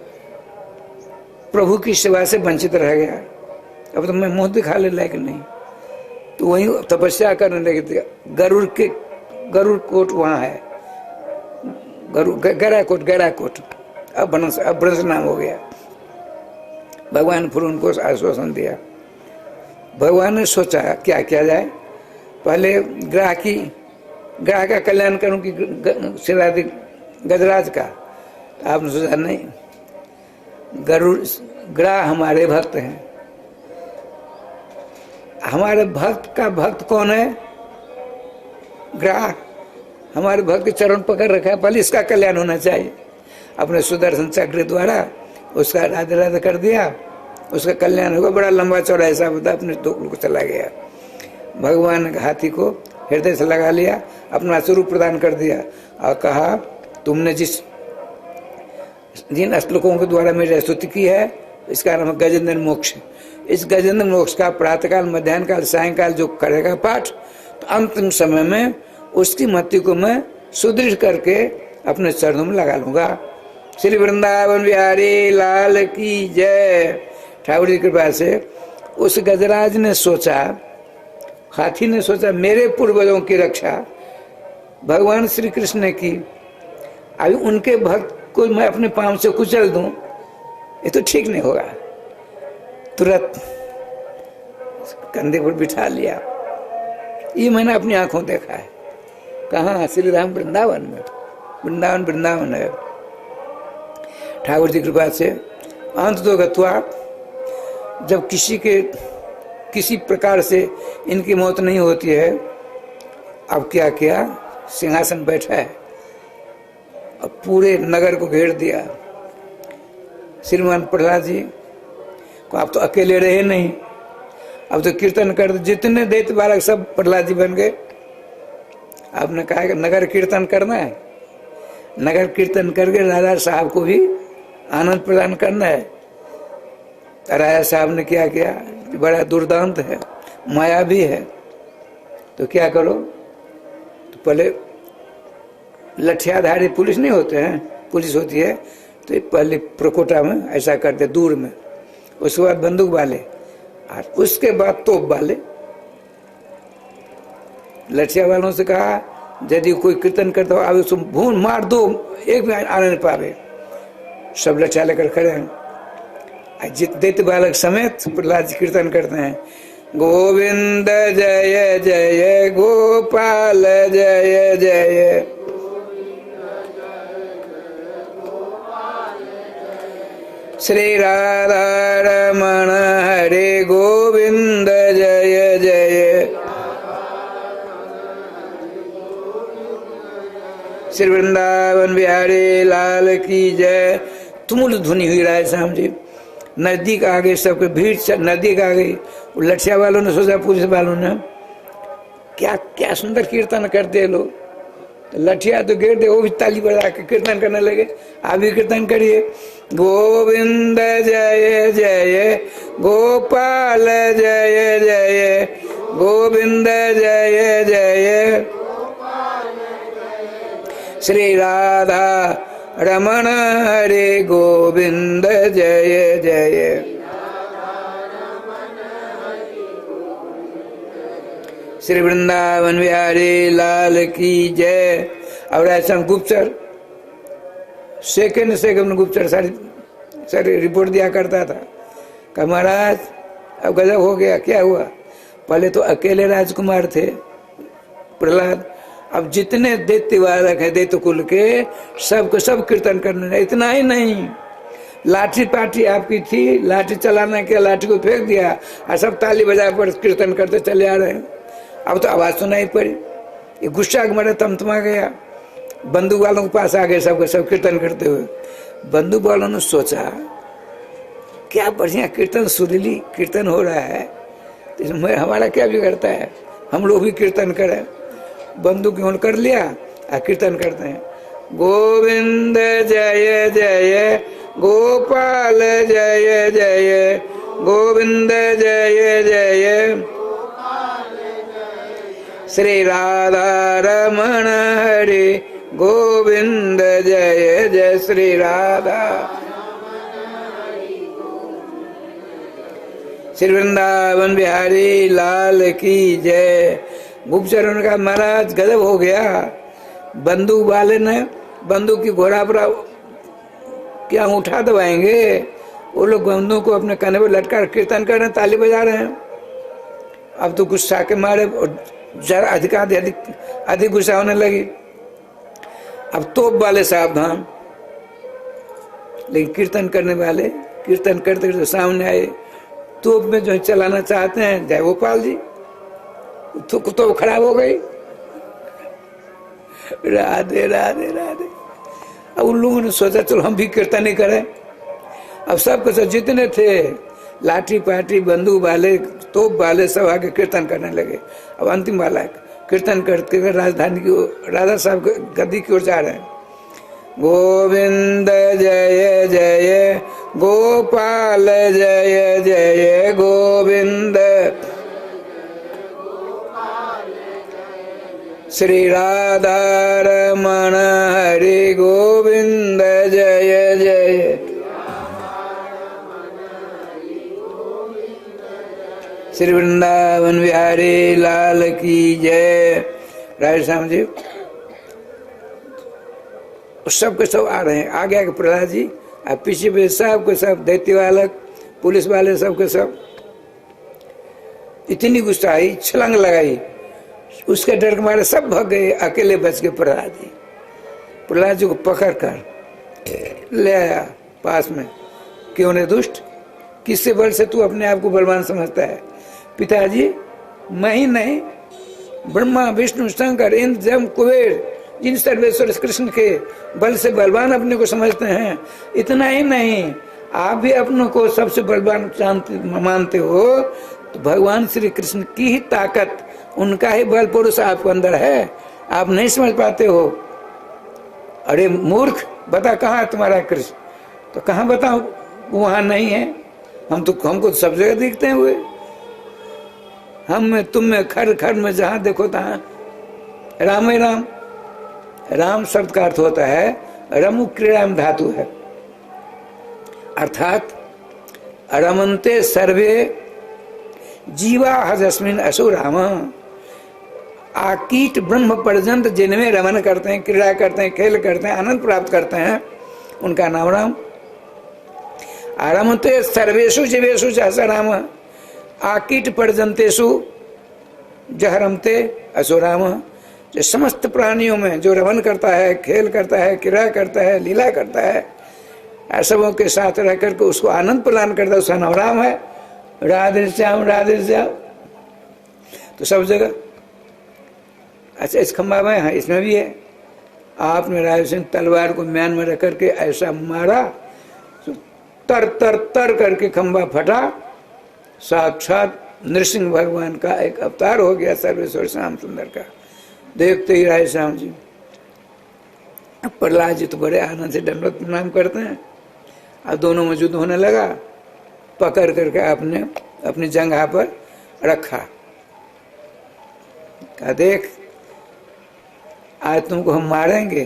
प्रभु की सेवा से वंचित रह गया, अब तो मैं मुंह दिखा ले लायक नहीं। तो वही तपस्या करने लगे। गरुड़ कोट वहां है, गैराकोट अब ब्रज नाम हो गया। भगवान फिर उनको आश्वासन दिया। भगवान ने सोचा क्या किया जाए, पहले ग्राह का कल्याण करूं कि श्रीराधि गजराज का। तो आपने सोचा नहीं, ग्राह हमारे भक्त हैं। हमारे भक्त का भक्त कौन है? ग्राह हमारे भक्त के चरण पकड़ रखा है, पहले इसका कल्याण होना चाहिए। अपने सुदर्शन चक्र द्वारा उसका राधे राधे कर दिया, उसका कल्याण होगा। बड़ा लंबा चौड़ा ऐसा होता, अपने टोकल को चला गया। भगवान हाथी को हृदय से लगा लिया, अपना स्वरूप प्रदान कर दिया और कहा तुमने जिन श्लोकों के द्वारा मेरी स्तुति की है इसका नाम गजेंद्र मोक्ष। इस गजेंद्र मोक्ष का प्रातःकाल, मध्याह्न काल, सायंकाल जो करेगा पाठ, तो अंतिम समय में उसकी मति को मैं सुदृढ़ करके अपने चरणों में लगा लूंगा। श्री वृंदावन बिहारी लाल की जय। ठाकुर जी की कृपा से उस गजराज ने सोचा, हाथी ने सोचा मेरे पूर्वजों की रक्षा भगवान श्री कृष्ण ने की, अभी उनके भक्त को मैं अपने पांव से कुचल दूं, ये तो ठीक नहीं होगा। तुरंत कंधे पर बिठा लिया। ये मैंने अपनी आंखों देखा है। कहाँ? श्री राम वृंदावन में। वृंदावन है। ठाकुर जी कृपा से अंत तो गत्वा, जब किसी प्रकार से इनकी मौत नहीं होती है, अब क्या किया, सिंहासन बैठा है, अब पूरे नगर को घेर दिया। श्रीमान प्रहलाद जी को आप तो अकेले रहे नहीं, अब तो कीर्तन कर, जितने दैत्य बालक सब प्रहलाद जी बन गए। आपने कहा कि नगर कीर्तन करना है, नगर कीर्तन करके राजा साहब को भी आनंद प्रदान करना है। राजा साहब ने क्या किया, बड़ा दुर्दांत है, माया भी है, तो क्या करो, तो पहले लठियाधारी पुलिस नहीं होते हैं, पुलिस होती है, तो पहले प्रकोटा में ऐसा करते दूर में, उसके बाद बंदूक वाले और उसके बाद तोप वाले। लठिया वालों से कहा यदि कोई कीर्तन करता हो आगे उसको भून मार दो, एक भी आने नहीं पावे। सब लठिया लेकर खड़े हैं। जित दैत्य बालक समेत प्रहलाद जी कीर्तन करते हैं, गोविंद जय जय गोपाल जय जय, श्री राधा रमण हरे गोविंद जय जय, श्री वृंदावन बिहारी लाल की जय। तुमुल ध्वनि हुई राय श्याम जी। नजदीक आ गए, सबके भीड़ नजदीक आ गई। लठिया वालों ने सोचा, पुलिस वालों ने, क्या क्या सुंदर कीर्तन करते हैं लोग, लठिया तो गिर दे, वो भी ताली बजा के कीर्तन करने लगे। आप भी कीर्तन करिए, गोविंद जय जय गोपाल जय जय, गोविंद जय जय, श्री राधा रमण हरे गोविंद जय जय, श्री वृंदावन बिहारी लाल की जय। अब ऐसा गुप्तचर सेकंड गुप्तचर सारी रिपोर्ट दिया करता था कि महाराज अब गजब हो गया। क्या हुआ? पहले तो अकेले राजकुमार थे प्रहलाद, अब जितने दैत्य बालक है दैत्य कुल के सबको सब कीर्तन करने। इतना ही नहीं, लाठी पाठी आपकी थी, लाठी चलाना क्या, लाठी को फेंक दिया और सब ताली बजा पर कीर्तन करते चले आ रहे हैं। अब तो आवाज सुनाई पड़ी, ये गुस्सा के मारे तमतमा गया। बंदूक वालों के पास आ गए, सबको सब कीर्तन करते हुए। बंदूक वालों ने सोचा क्या बढ़िया कीर्तन, सुरीली कीर्तन हो रहा है, इसमें हमारा क्या बिगड़ता है, हम लोग भी कीर्तन करें। बंदूक ऑन कर लिया और कीर्तन करते हैं, गोविंद जय जय गोपाल जय जय, गोविंद जय जय, श्री राधा रमण हरे गोविंद जय जय, श्री राधा श्री वृंदावन बिहारी लाल की जय। गुप्तचरों ने कहा महाराज गजब हो गया, बंदूक वाले ने बंदूक की घोड़ा पर क्या उठा दबाएंगे, वो लोग बंदूक को अपने काने पर लटका कीर्तन कर रहे हैं, ताली बजा रहे हैं। अब तो गुस्सा के मारे जरा अधिक गुस्सा होने लगी। अब तोप वाले सावधान, लेकिन कीर्तन करने वाले कीर्तन करते करते सामने आए। तोप में जो चलाना चाहते हैं जय गोपाल जी, तो खराब हो गई। राधे राधे राधे। अब उन लोगों ने सोचा चलो हम भी कीर्तन ही करें। अब सब कुछ जितने थे लाठी पाठी बंदूक वाले तोप वाले सब आके कीर्तन करने लगे। अब अंतिम वाला कीर्तन करते राजधानी की राधा साहब गद्दी की ओर जा रहे हैं। गोविंद जय जय गोपाल जय जय गोविंद श्री राधा रमण हरि गोविंद जय जय श्री वृंदावन बिहारी लाल की जय। राधे श्याम जी सब के सब आ रहे हैं, आगे आगे प्रहलाद जी और पीछे पे सब के सब दैत्य बालक पुलिस वाले सब के सब। इतनी गुस्सा आई, छलांग लगाई, उसके डर के मारे सब भाग गए, अकेले बच गए प्रहलाद जी। प्रहलाद जी को पकड़ कर ले आया पास में। क्यों ने दुष्ट, किससे बल से तू अपने आप को बलवान समझता है? पिताजी मैं ही नहीं, ब्रह्मा विष्णु शंकर इंद्र जम कुबेर जिन सर्वेश्वर कृष्ण के बल से बलवान अपने को समझते हैं, इतना ही नहीं आप भी अपनों को सबसे बलवान मानते हो, तो भगवान श्री कृष्ण की ही ताकत, उनका ही बल पुरुष आपको अंदर है, आप नहीं समझ पाते हो। अरे मूर्ख, बता कहाँ तुम्हारा कृष्ण? तो कहाँ बताऊं, वहां नहीं है, हमको सब जगह दिखते हुए, हम में तुम में खर खर में जहां देखो तहां राम ही राम। राम शब्द का अर्थ होता है रमु क्रीड़ाम धातु है, अर्थात रमन्ते सर्वे जीवा हजस्मिन असुर राम। आकीट ब्रह्म पर्यंत जिनमें रमन करते हैं, क्रीड़ा करते हैं, खेल करते हैं, आनंद प्राप्त करते हैं, उनका नाम राम। रमते सर्वेशु जीवेशु जैसा राम, आकीट पर्यंतेशु जह रमते असुर राम। जो समस्त प्राणियों में जो रमन करता है, खेल करता है, क्रीड़ा करता है, लीला करता है, ऐसवों के साथ रह करके उसको आनंद प्रदान करता है, उसका नाम राम है। राधे श्याम राधे श्याम। तो सब जगह अच्छा इस खंबा में है, इसमें भी है। आपने राय सिंह तलवार को म्यान में रख करके ऐसा मारा, तो तर तर तर करके खंबा फटा। साक्षात नृसिंह भगवान का एक अवतार हो गया सर्वेश्वर श्याम सुंदर का। देखते ही राय श्याम जी, प्रहलाद जी तो बड़े आनंद से दंडवत प्रणाम करते हैं। अब दोनों में युद्ध होने लगा, पकड़ करके आपने अपनी जंघा पर रखा, कहा देख आज तुमको हम मारेंगे,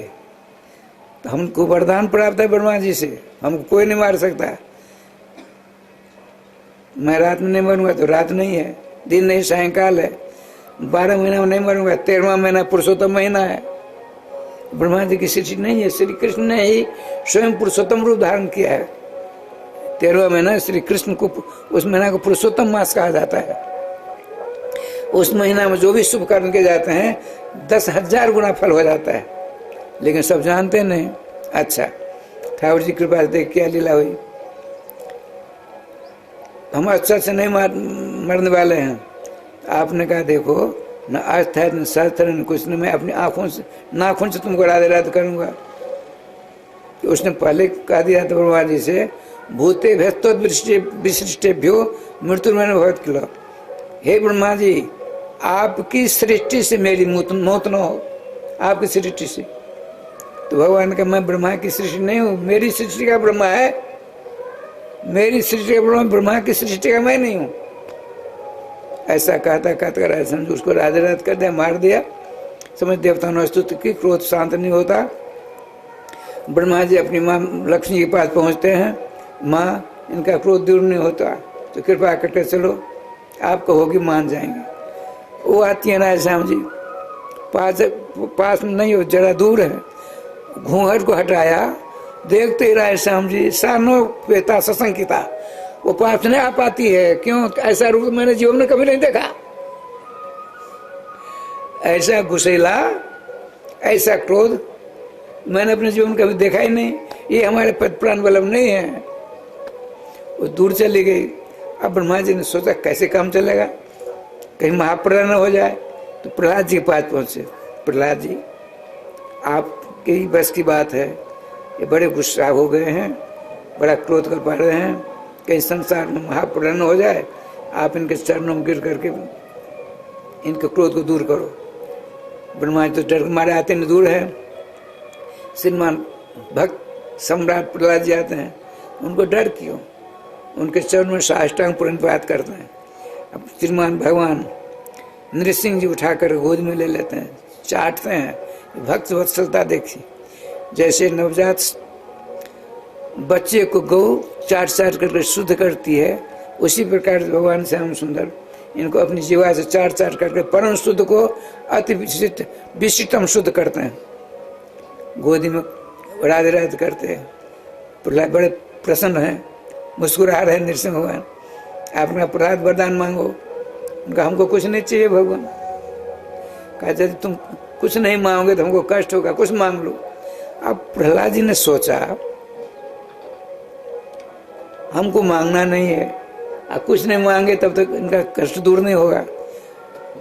तो हमको वरदान प्राप्त है ब्रह्मा जी से, हमको कोई नहीं मार सकता। मैं रात में नहीं मरूंगा तो रात नहीं है, दिन नहीं सायंकाल है, 12 महीना में नहीं मरूंगा, 13वां महीना पुरुषोत्तम महीना है। ब्रह्मा जी की सृष्टि नहीं है, श्री कृष्ण ने ही स्वयं पुरुषोत्तम रूप धारण किया है। 13वां महीना श्री कृष्ण को, उस महीना को पुरुषोत्तम मास कहा जाता है। उस महीना में जो भी शुभ कर्म किए जाते हैं 10,000 गुना फल हो जाता है, लेकिन सब जानते नहीं। अच्छा ठाकुर जी कृपा से देख क्या लीला हुई। हम अच्छा से नहीं मरने वाले हैं। आपने कहा देखो न अर्थ है न शास्त्र न कुछ, न मैं अपनी आंखों से नाखून से तुमको राधे राधे करूंगा। कि उसने पहले कहा दिया था ब्रह्मा जी से, भूते विशिष्टेभ्यो मृत्यु में भगवत किलो। हे ब्रह्मा जी आपकी सृष्टि से मेरी मौत न हो, आपकी सृष्टि से। तो भगवान ने कहा मैं ब्रह्मा की सृष्टि नहीं हूँ, मेरी सृष्टि का ब्रह्मा है, मेरी सृष्टि का ब्रह्मा, ब्रह्मा की सृष्टि का मैं नहीं हूँ। ऐसा कहता कहता राजा समझ उसको राधे राधे कर दिया, मार दिया। समझ देवताओं ने स्तुति की, क्रोध शांत नहीं होता। ब्रह्मा जी अपनी माँ लक्ष्मी के पास पहुँचते हैं, माँ इनका क्रोध दूर नहीं होता तो कृपा करके चलो, आप कहोगी मान जाएंगे। वो आती है राजा श्याम जी, पास में नहीं हो, जरा दूर है। घूंघट को हटाया, देखते ही राय श्याम जी सानो पेता सशंकिता, वो पास नहीं आ पाती है। क्यों? ऐसा रूप मैंने जीवन में कभी नहीं देखा, ऐसा गुस्सेला, ऐसा क्रोध मैंने अपने जीवन में कभी देखा ही नहीं। ये हमारे पद प्राण बलम नहीं है। वो दूर चली गई। अब ब्रह्मा जी ने सोचा कैसे काम चलेगा, कहीं महाप्रलय न हो जाए। तो प्रहलाद जी के पास पहुंचे। प्रहलाद जी आपके ही बस की बात है, ये बड़े गुस्सा हो गए हैं, बड़ा क्रोध कर पा रहे हैं, कहीं संसार में महाप्रलय न हो जाए। आप इनके चरणों में गिर करके इनके क्रोध को दूर करो। ब्रह्मा जी तो डर के मारे आते नहीं, दूर है। श्रीमान भक्त सम्राट प्रहलाद जी आते हैं, उनको डर क्यों? उनके चरण में साष्टांग प्रणिपात करते हैं। अब श्रीमान भगवान नृसिंह जी उठाकर गोद में ले लेते हैं, चाटते हैं। भक्त वत्सलता देखी, जैसे नवजात बच्चे को गौ चाट चाट करके शुद्ध करती है, उसी प्रकार भगवान श्याम सुंदर इनको अपनी जीवा से चाट चाट करके परम शुद्ध को अति विशिष्टम शुद्ध करते हैं। गोदी में राधे राधे करते हैं। प्रहलाद बड़े प्रसन्न हैं, मुस्कुरा रहे हैं। नृसिंह भगवान अपना प्रहलाद वरदान मांगो। उनका हमको कुछ नहीं चाहिए भगवान। कहा यदि तुम कुछ नहीं मांगोगे तो हमको कष्ट होगा, कुछ मांग लो। अब प्रहलाद जी ने सोचा हमको मांगना नहीं है, अब कुछ नहीं मांगे तब तक इनका कष्ट दूर नहीं होगा।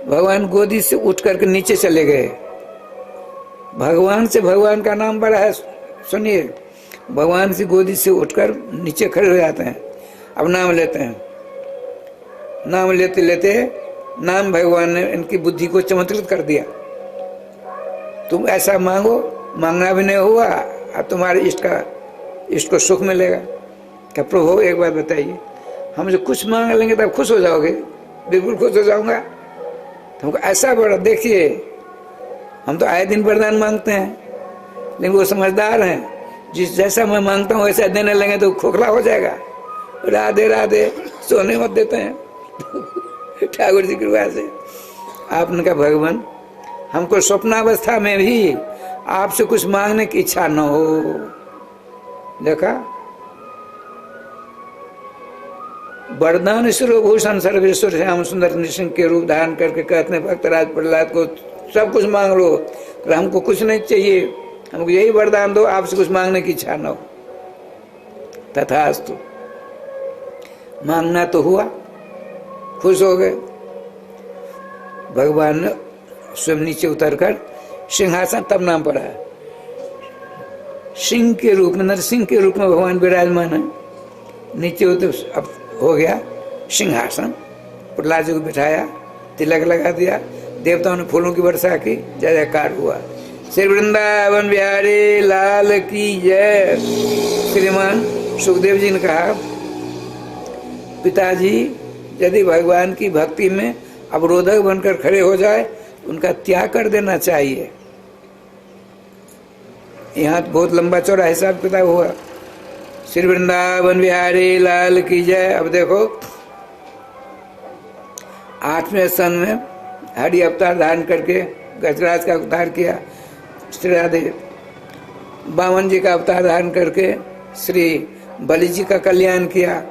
भगवान गोदी से उठ करके नीचे चले गए। भगवान से भगवान का नाम बड़ा है, सुनिए। भगवान की गोदी से उठकर नीचे खड़े हो जाते हैं। अब नाम लेते हैं। नाम लेते लेते नाम भगवान ने इनकी बुद्धि को चमत्कृत कर दिया। तुम ऐसा मांगो, मांगना भी नहीं हुआ, अब तुम्हारे इष्ट को सुख मिलेगा। क्या प्रभु एक बात बताइए, हम जो कुछ मांग लेंगे तब खुश हो जाओगे? बिल्कुल खुश हो जाऊंगा। तुमको ऐसा बड़ा, देखिए हम तो आए दिन वरदान मांगते हैं, लेकिन वो समझदार हैं। जिस जैसा मैं मांगता हूँ वैसा देने लगे तो खोखला हो जाएगा। राधे राधे सोने मत देते हैं। ठाकुर जी की कृपा से आपने कहा भगवान हमको स्वप्नावस्था में भी आपसे कुछ मांगने की इच्छा न हो। देखा, वरदान भूषण सर्वेश्वर श्याम सुंदर नृसिंह के रूप धारण करके कहते हैं भक्तराज प्रहलाद को सब कुछ मांग लो, तो हमको कुछ नहीं चाहिए, हमको यही वरदान दो, आपसे कुछ मांगने की इच्छा न हो। तथास्तु, मांगना तो हुआ, खुश हो गए। भगवान ने स्वयं नीचे उतरकर सिंहासन, तब नाम पड़ा है, सिंह के रूप में, नरसिंह के रूप में भगवान विराजमान है। नीचे उतर, अब हो गया सिंहासन। प्रहलाद जी को बिठाया, तिलक लगा दिया, देवताओं ने फूलों की वर्षा की, जय जयकार हुआ। श्री वृंदावन बिहारी लाल की जय। श्रीमान सुखदेव जी ने कहा पिताजी यदि भगवान की भक्ति में अवरोधक बनकर खड़े हो जाए, उनका त्याग कर देना चाहिए। यहाँ बहुत लंबा चौड़ा हिसाब किताब हुआ। श्री वृंदावन बिहारी लाल की जय। अब देखो 8वें सन में हरि अवतार धारण करके गजराज का अवतार किया श्री राधे। 52 जी का अवतार धारण करके श्री बलि जी का कल्याण किया।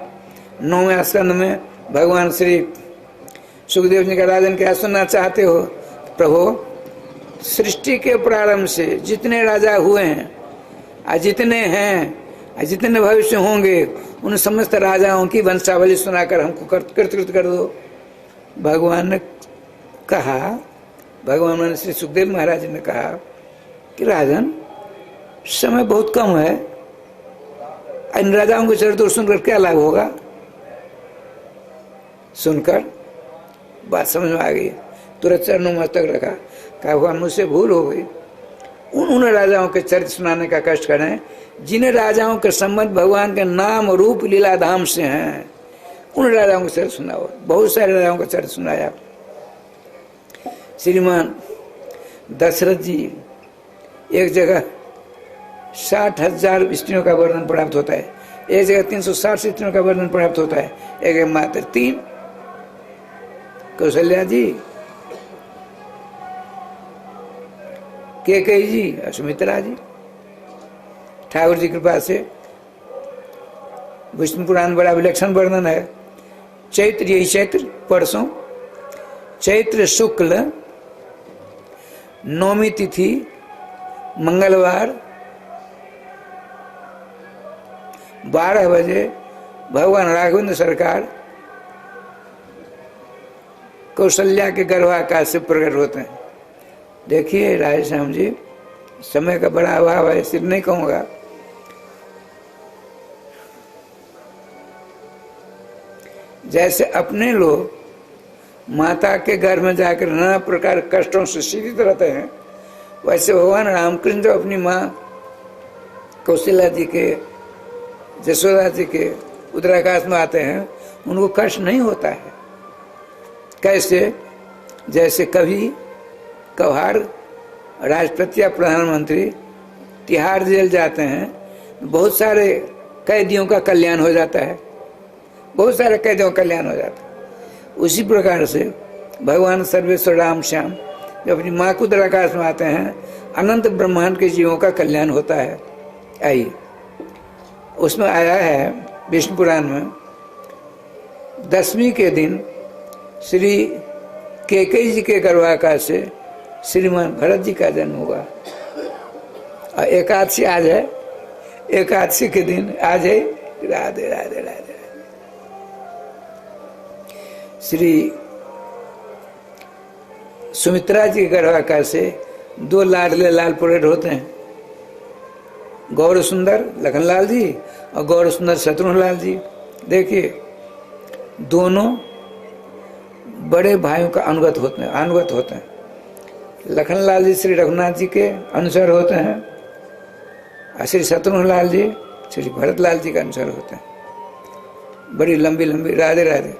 9वें स्कंद में भगवान श्री सुखदेव जी का राजन क्या सुनना चाहते हो? प्रभु सृष्टि के प्रारंभ से जितने राजा हुए हैं, जितने हैं, जितने भविष्य होंगे, उन समस्त राजाओं की वंशावली सुनाकर हमको कृतकृत कर दो। भगवान ने कहा, भगवान श्री सुखदेव महाराज ने कहा कि राजन समय बहुत कम है, इन राजाओं के चरित्र सुनकर क्या लाभ होगा? सुनकर बात समझ में आ गई, तुरंत चरणों में मस्तक रखा, कहा भगवान मुझसे भूल हो गई। उन राजाओं के चरित्र सुनाने का कष्ट करें जिन राजाओं के संबंध भगवान के नाम रूप लीला धाम से हैं। उन राजाओं का चरित्र सुनाओ। बहुत सारे राजाओं का चरित्र सुनाया। श्रीमान दशरथ जी एक जगह 60,000 स्त्रियों का वर्णन प्राप्त होता है, एक जगह 360 स्त्रियों का वर्णन प्राप्त होता है, एक जगह मात्र 3। कौशल्या जी, कैकेयी जी, सुमित्रा जी। ठाकुर जी कृपा से विष्णु पुराण बड़ा विलक्षण वर्णन है। चैत्र, यही चैत्र परसों चैत्र शुक्ल 9वीं तिथि मंगलवार 12 बजे भगवान राघवेंद्र सरकार कौशल्या के गर्भाकाश से प्रकट होते हैं। देखिए राधे श्याम जी, समय का बड़ा अभाव है, सिर्फ नहीं कहूँगा। जैसे अपने लोग माता के घर में जाकर नाना प्रकार कष्टों से सीधित रहते हैं, वैसे भगवान रामकृष्ण जब अपनी माँ कौशल्या जी के, यशोदा जी के उत्तराकाश में आते हैं, उनको कष्ट नहीं होता है। कैसे? जैसे कभी कभार राष्ट्रपति या प्रधानमंत्री तिहाड़ जेल जाते हैं, बहुत सारे कैदियों का कल्याण हो जाता है, बहुत सारे कैदियों का कल्याण हो जाता है। उसी प्रकार से भगवान सर्वेश्वर राम श्याम जब अपनी माँ को उत्तराकाश में आते हैं, अनंत ब्रह्मांड के जीवों का कल्याण होता है। आइए, उसमें आया है विष्णु पुराण में, 10वीं के दिन श्री कैकेयी जी के गर्भाकाश से श्रीमान भरत जी का जन्म हुआ। और एकादशी आज है, एकादशी के दिन आज है। राधे राधे राधे। श्री सुमित्रा जी के गर्भाकाश से 2 लाडले लाल पुरेड होते हैं, गौर सुंदर लखनलाल जी और गौर सुंदर शत्रुघ्न जी। देखिए, दोनों बड़े भाइयों का अनुगत होते हैं। लखनलाल जी श्री रघुनाथ जी के अनुसार होते हैं और श्री शत्रुघ्न जी श्री भरतलाल जी का अनुसार होते हैं। बड़ी लंबी लंबी, राधे राधे,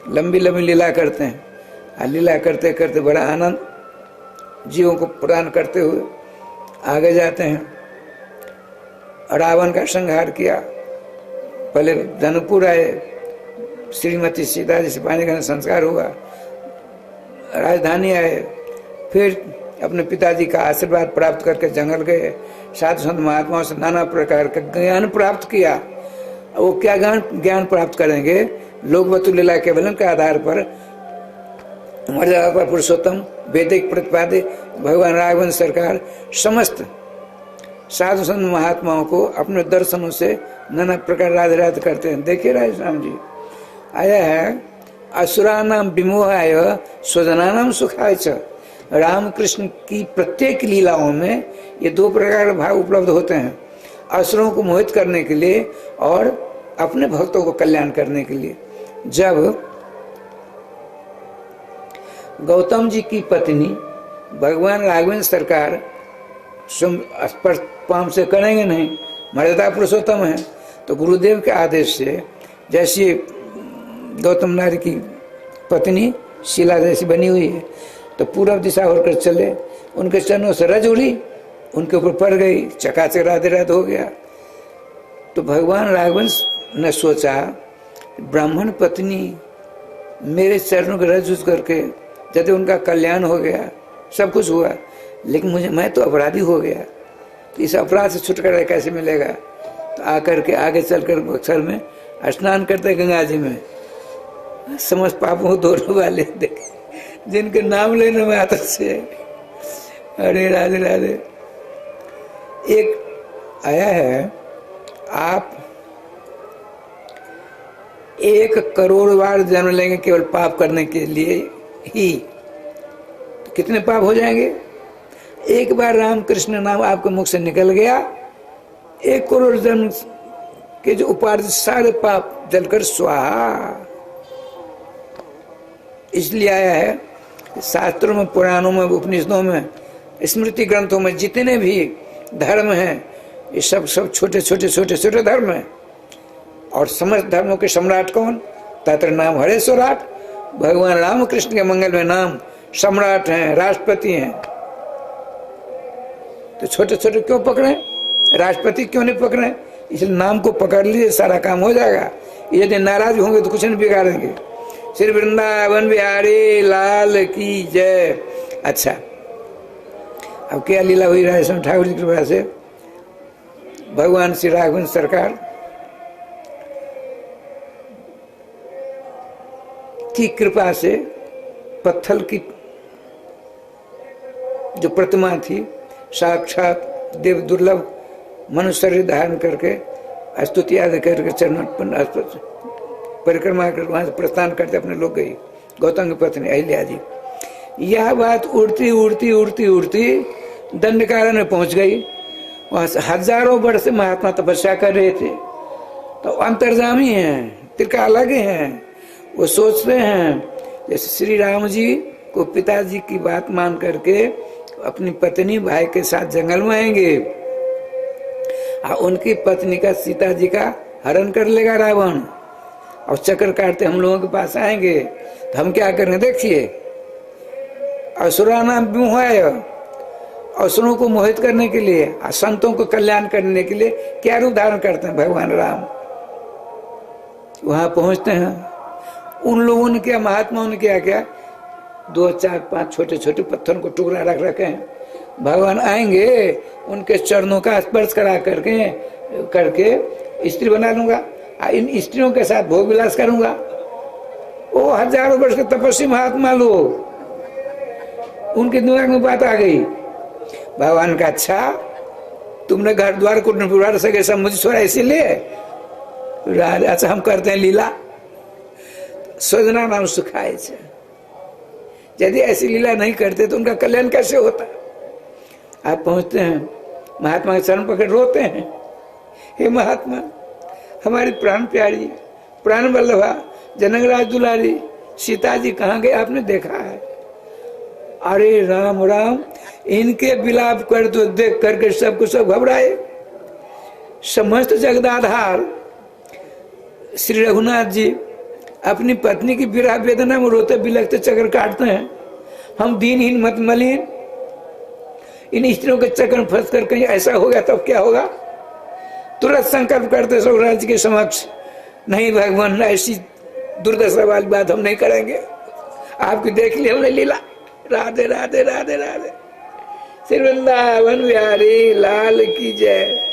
लंबी लंबी लीला करते हैं। और लीला करते करते बड़ा आनंद जीवों को प्रदान करते हुए आगे जाते हैं। रावण का संहार किया, पहले जनकपुर आए, श्रीमती सीता जी से पानी का संस्कार हुआ, राजधानी आए, फिर अपने पिताजी का आशीर्वाद प्राप्त करके जंगल गए, साधु संत महात्माओं से नाना प्रकार का ज्ञान प्राप्त किया। वो क्या ज्ञान प्राप्त करेंगे? लोकवतु लीला के वर्णन के आधार पर मर्यादा पर पुरुषोत्तम वैदिक प्रतिपाद्य भगवान राघवेंद्र सरकार समस्त साधु संत महात्माओं को अपने दर्शनों से नाना प्रकार राधे राधे करते हैं। देखिए राम जी आया है, असुरानाम विमोहाय स्वजनानाम सुखाय च। रामकृष्ण की प्रत्येक लीलाओं में ये 2 प्रकार के भाव उपलब्ध होते हैं, असुरों को मोहित करने के लिए और अपने भक्तों को कल्याण करने के लिए। जब गौतम जी की पत्नी भगवान राघवेंद्र सरकार पाम से करेंगे नहीं, मर्यादा पुरुषोत्तम है, तो गुरुदेव के आदेश से जैसी गौतम नारी की पत्नी शिला जैसी बनी हुई है, तो पूर्व दिशा होकर चले, उनके चरणों से रज उड़ी, उनके ऊपर पड़ गई, चकाचक राधे राधे हो गया। तो भगवान राघवेंद्र ने सोचा, ब्राह्मण पत्नी मेरे चरणों के रज उज करके यदि उनका कल्याण हो गया, सब कुछ हुआ, लेकिन मैं तो अपराधी हो गया, तो इस अपराध से छुटकारा कैसे मिलेगा? तो आकर के आगे चलकर बक्सर में स्नान करते गंगा जी में, समस्त पापों को धोने वाले देखे, जिनके नाम लेने में आता से अरे राधे राधे। एक आया है, आप 1 करोड़ बार जन्म लेंगे केवल पाप करने के लिए ही, तो कितने पाप हो जाएंगे? एक बार रामकृष्ण नाम आपके मुख से निकल गया, 1 करोड़ जन्म के जो उपार्जित सारे पाप जलकर स्वाहा। इसलिए आया है शास्त्रों में, पुराणों में, उपनिषदों में, स्मृति ग्रंथों में जितने भी धर्म हैं, ये सब छोटे छोटे छोटे छोटे धर्म हैं। और समस्त धर्मों के सम्राट कौन? तत्र नाम हरे स्वराट। भगवान रामकृष्ण के मंगल में नाम सम्राट हैं, राष्ट्रपति हैं। तो छोटे छोटे क्यों पकड़े? राष्ट्रपति क्यों नहीं पकड़े? इसलिए नाम को पकड़ लीजिए, सारा काम हो जाएगा। यदि नाराज होंगे तो कुछ नहीं बिगाड़ेंगे। श्री वृंदावन बिहारी लाल की जय। अच्छा, अब क्या लीला हुई राधेश्याम ठाकुर जी की कृपा से? भगवान श्री राघवेंद्र सरकार की कृपा से पत्थर की जो प्रतिमा थी, साक्षात देव दुर्लभ मनुष्य शरीर धारण करके स्तुति आदि करके चरण परिक्रमा कर वहां से प्रस्थान करते अपने लोग गई। गौतम की पत्नी अहिल्या जी। यह बात उड़ती उड़ती उड़ती उड़ती दंडकारण्य में पहुंच गई। वहां से हजारों वर्ष से महात्मा तपस्या कर रहे थे, तो अंतर्जामी हैं, त्रिकाल अलग हैं। वो सोचते हैं जैसे श्री राम जी को पिताजी की बात मान करके अपनी पत्नी भाई के साथ जंगल में आएंगे, उनकी पत्नी का सीता जी का हरण कर लेगा रावण, और चक्कर काटते हम लोगों के पास आएंगे, तो हम क्या करेंगे? देखिए, असुराना मोहाय, असुरों को मोहित करने के लिए, संतों को कल्याण करने के लिए क्या रूप धारण करते हैं भगवान राम। वहां पहुंचते हैं, उन लोगों ने क्या, महात्माओं ने क्या किया, 2 4 5 छोटे छोटे पत्थरों को टुकड़ा रख रखे हैं। भगवान आएंगे, उनके चरणों का स्पर्श करा करके स्त्री बना लूंगा, इन स्त्रियों के साथ भोग विलास करूंगा। वो हजारों वर्ष के तपस्वी महात्मा लोग, उनके दिमाग में बात आ गई। भगवान का, अच्छा तुमने घर द्वार कुटुंब परिवार सगे सब मुझे छोड़ा इसीलिए? अच्छा हम करते हैं लीला, स्वजना नाम सुखाए। यदि ऐसी लीला नहीं करते तो उनका कल्याण कैसे होता? आप पहुंचते हैं, महात्मा के चरण पकड़ रोते हैं, हे महात्मा, हमारी प्राण प्यारी, प्राण वल्लभा, जनकराज दुलारी सीता जी कहाँ गए? आपने देखा है? अरे राम राम, इनके विलाप कर तो देख करके सबको सब घबराए। समस्त जगदाधार श्री रघुनाथ जी अपनी पत्नी की विरह वेदना में रोते बिलखते चक्कर काटते हैं। हम दीनहीन मत मलिन इन स्त्रियों के चक्कर में फंस कर कहीं ऐसा हो गया तब क्या होगा? तुरंत संकल्प करते रघुनाथ जी के समक्ष, नहीं भगवान, ऐसी दुर्दशा वाली बात हम नहीं करेंगे। आपकी देख ली हमने लीला। राधे राधे राधे राधे। श्री वृंदावन बिहारी लाल की जय।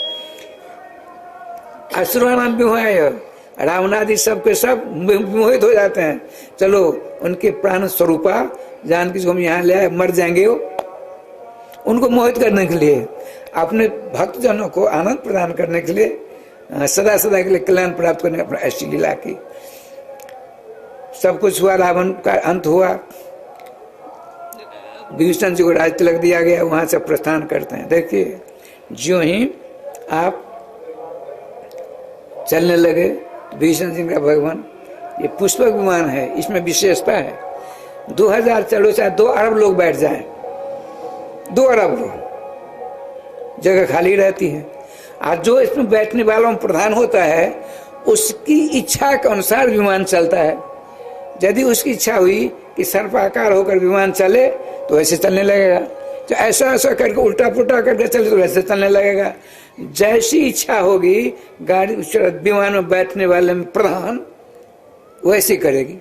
असुरानाम विमोहाय, रावणादि सबके सब मोहित हो जाते हैं। चलो उनके प्राण स्वरूपा जानकी जी को हम यहाँ ले आए, मर जाएंगे वो, उनको मोहित करने के लिए, अपने भक्तजनों को आनंद प्रदान करने के लिए, सदा सदा के लिए कल्याण प्राप्त करने अपना ऐसी लीला की। सब कुछ हुआ, रावण का अंत हुआ, विभीषण जी को राज तिलक दिया गया, वहां से प्रस्थान करते हैं। देखिए, ज्यों ही आप चलने लगे, विभीषण जी का भगवान, ये पुष्पक विमान है, इसमें विशेषता है 2000 चलो चाहे 2 अरब लोग बैठ जाएं, 2 अरब लोग, जगह खाली रहती है। आज जो इसमें बैठने वालों में प्रधान होता है, उसकी इच्छा के अनुसार विमान चलता है। यदि उसकी इच्छा हुई कि सर्पाकार होकर विमान चले तो ऐसे चलने लगेगा, तो ऐसा ऐसा करके उल्टा पुल्टा करके चले तो वैसे चलने लगेगा। जैसी इच्छा होगी गाड़ी विमान में बैठने वाले में प्रधान वैसी करेगी।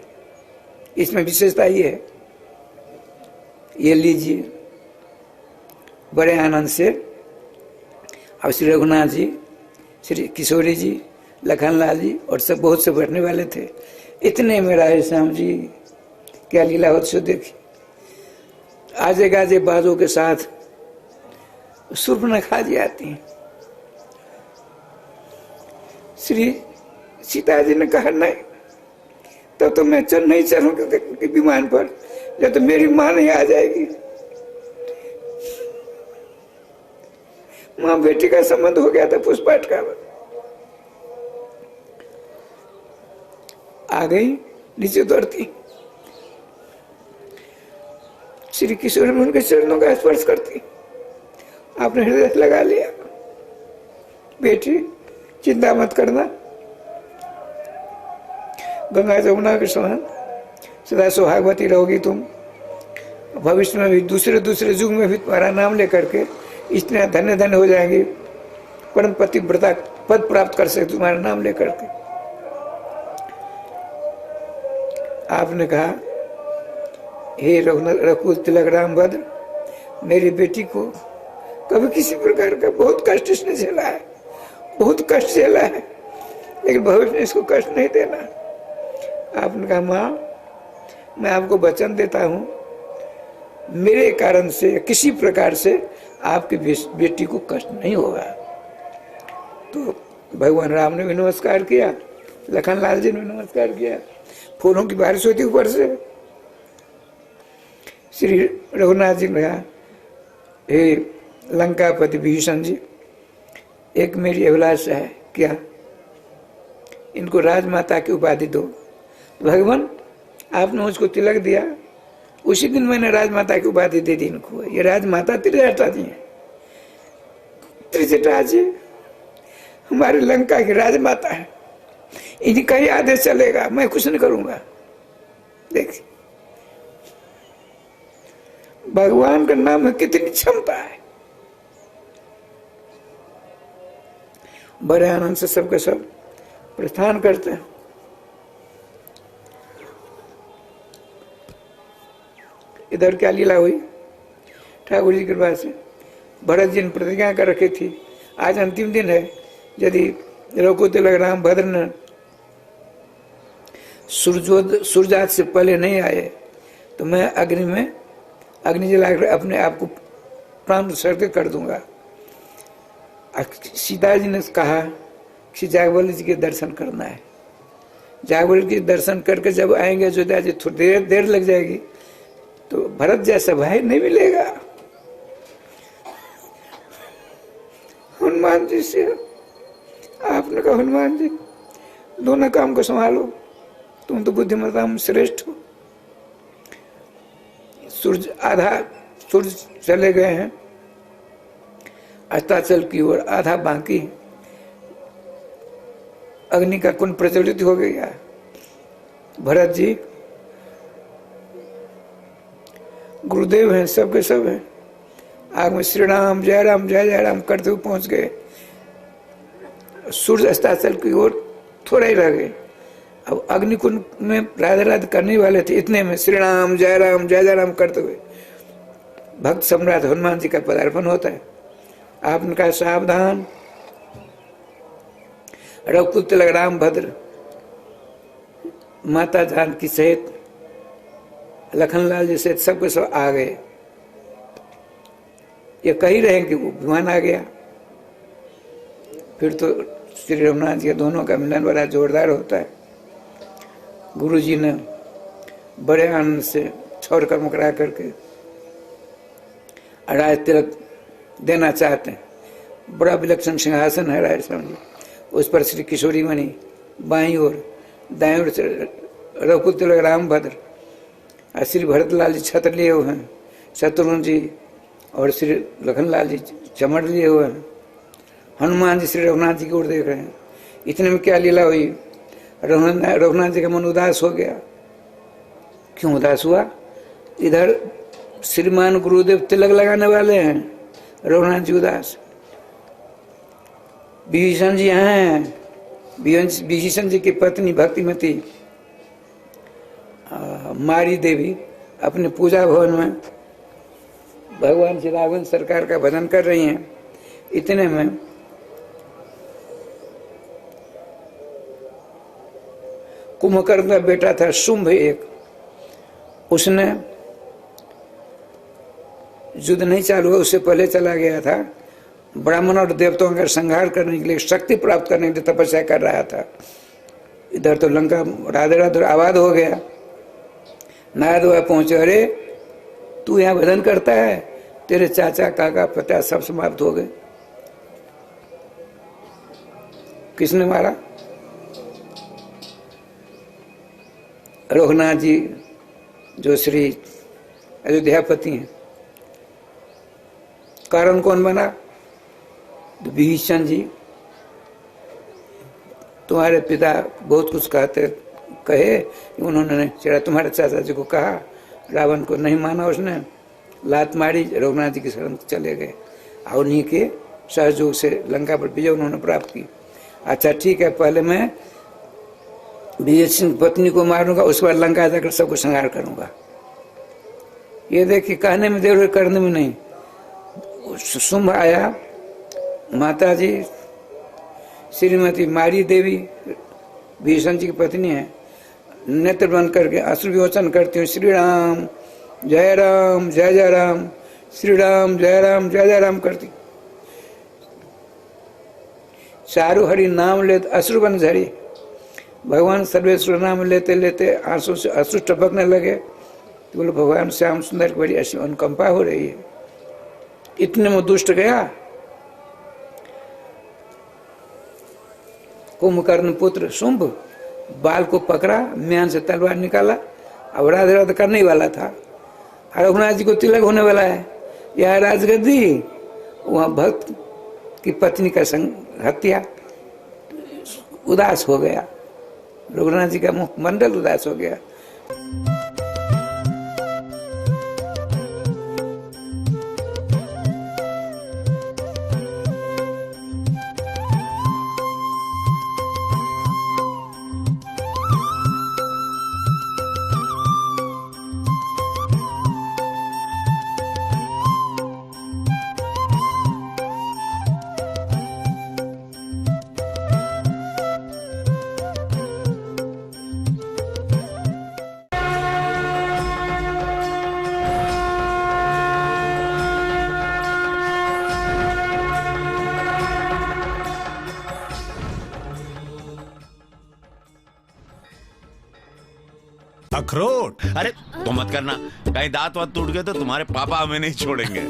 इसमें विशेषता ये है। ये लीजिए बड़े आनंद से। अब श्री रघुनाथ जी, श्री किशोरी जी, लखनलाल जी और सब बहुत से बैठने वाले थे। इतने में राधे श्याम जी क्या लीला होती सो देखी। आजे गाजे बाजों के साथ सूर्पनखा जी आती हैं। श्री सीता जी ने कहा, नहीं तो मैं नहीं चलूंगी विमान पर, जब तो मेरी माँ नहीं आ जाएगी। माँ बेटी का संबंध हो गया था पुष्पाट का। आ गई नीचे उतरती, श्री किशोर में उनके चरणों का स्पर्श करती। आपने हृदय लगा लिया, बेटी चिंता मत करना, गंगा जमुना के समान सदा सुहागवती रहोगी तुम। भविष्य में भी दूसरे युग में भी तुम्हारा नाम लेकर के इतने धन्य धन्य हो जाएंगे, परम पतिव्रता पद प्राप्त कर सकते तुम्हारा नाम लेकर के। आपने कहा, हे रघुकुल तिलक राम भद्र, मेरी बेटी को कभी किसी प्रकार का बहुत कष्ट इसने झेला है, बहुत कष्ट झेला है, लेकिन भविष्य में इसको कष्ट नहीं देना। आपने कहा, माँ मैं आपको वचन देता हूं, मेरे कारण से किसी प्रकार से आपकी बेटी को कष्ट नहीं होगा। तो भगवान राम ने भी नमस्कार किया, लखनलाल जी ने भी नमस्कार किया। फूलों की बारिश होती ऊपर से। श्री रघुनाथ जी ने कहा, हे लंकापति विभीषण जी, एक मेरी अभिलाषा है। क्या? इनको राजमाता की उपाधि दो। भगवान आपने मुझको तिलक दिया, उसी दिन मैंने राजमाता की उपाधि दे दी इनको। ये राजमाता त्रिजटा जी है, त्रिजटा जी हमारी लंका की राजमाता है, इनका ही आदेश चलेगा, मैं कुछ नहीं करूंगा। देखिए भगवान का नाम में कितनी क्षमता है। बड़े आनंद से सबके सब प्रस्थान करते हैं। इधर क्या लीला हुई, ठाकुर जी की कृपा से भरत जी ने प्रतिज्ञा कर रखी थी, आज अंतिम दिन है, यदि रघुकुल राम भद्र ने सूर्यास्त से पहले नहीं आए तो मैं अग्नि में अग्नि जलाकर अपने आप को प्राण उत्सर्ग कर दूंगा। सीता जी ने कहा कि जागबल जी के दर्शन करना है, जागबल के दर्शन करके जब आएंगे अयोध्या जी थोड़ी देर लग जाएगी तो भरत जैसा भाई नहीं मिलेगा। हनुमान जी से आपने कहा हनुमान जी दोनों काम को संभालो, तुम तो बुद्धिमत्ता में श्रेष्ठ हो। सूर्य चले गए हैं अस्ताचल की ओर, आधा बाकी, अग्नि का कुंड प्रज्वलित हो गया। भरत जी गुरुदेव हैं, सबके सब हैं, आग में श्री राम जय राम करते हुए पहुंच गए। सूर्य अस्ताचल की ओर थोड़ा ही रह गए। अब अग्निकुंड में राधे राधे करने वाले थे, इतने में श्री राम जय राम करते हुए भक्त सम्राट हनुमान जी का पदार्पण होता है। आपने कहा सावधान, रघुकुल तिलक राम भद्र माता जानकी सहित लखनलाल जी सहित सबके सब आ गए। ये कह ही रहे कि वो विमान आ गया। फिर तो श्री रघुनाथ जी दोनों का मिलन बड़ा जोरदार होता है। गुरु जी ने बड़े आनंद से छौर कर्म करा करके राज तिलक देना चाहते हैं। बड़ा विलक्षण सिंहासन है राज जी, उस पर श्री किशोरी मणि बाईं ओर, दाईं ओर रघुकुल तिलक राम भद्र और श्री भरतलाल जी छत्र लिए हुए हैं, शत्रुघ्न जी और श्री लखनलाल जी चमड़ लिए हुए हैं, हनुमान जी श्री रघुनाथ जी की ओर देख रहे हैं। इतने में क्या लीला हुई, रघुनाथ जी का मन उदास हो गया। क्यों उदास हुआ, इधर श्रीमान गुरुदेव तिलक लगाने वाले हैं, रघुनाथ जी उदास। विभीषण जी हैं, विभीषण जी की पत्नी भक्तिमती मारी देवी अपने पूजा भवन में भगवान श्री राघवेंद्र सरकार का भजन कर रही हैं। इतने में कुंभकर्ण का बेटा था शुंभ एक, उसने युद्ध नहीं चालू हुआ उससे पहले चला गया था, ब्राह्मण और देवताओं का संहार करने के लिए, शक्ति प्राप्त करने के लिए तपस्या कर रहा था। इधर तो लंका राधे राधे आबाद हो गया। नारद वह पहुंचे, अरे तू यहाँ भजन करता है, तेरे चाचा काका पिता सब समाप्त हो गए। किसने मारा, रघुनाथ जी जो श्री अयोध्यापति हैं। कारण कौन बना, विभीषण जी। तुम्हारे पिता बहुत कुछ कहे, उन्होंने चढ़ा तुम्हारे चाचा जी को कहा, रावण को नहीं माना, उसने लात मारी, रघुनाथ जी की शरण चले गए और उन्हीं के सहयोग से लंका पर विजय उन्होंने प्राप्त की। अच्छा ठीक है, पहले मैं विजय सिंह पत्नी को मारूंगा, उसके बाद लंका जाकर सबको संहार करूंगा। ये देखिए कहने में देर करने में नहीं। शुंभ आया, माता जी श्रीमती मारी देवी भीषण जी की पत्नी है, नेत्र बंद करके अश्रु विमोचन करती हूँ, श्री राम जय राम श्री राम जय राम करती। चारों हरि नाम लेते अश्रु बन झरी, भगवान सर्वेश्वर नाम लेते लेते आंसू से अश्रु टपकने लगे। तो बोले भगवान श्याम सुंदर की बड़ी ऐसी अनुकंपा हो रही है। इतने में दुष्ट गया, कुंभकर्ण पुत्र शुंभ बाल को पकड़ा, म्यान से तलवार निकाला अब राधे राधे करने ही वाला था। रघुनाथ जी को तिलक होने वाला है, यह राजगद्दी, वहाँ भक्त की पत्नी का हत्या, उदास हो गया, रघुनाथ जी का मुखमंडल उदास हो गया। अखरोट? अरे तो मत करना, कहीं दांत वात टूट गए तो तुम्हारे पापा हमें नहीं छोड़ेंगे।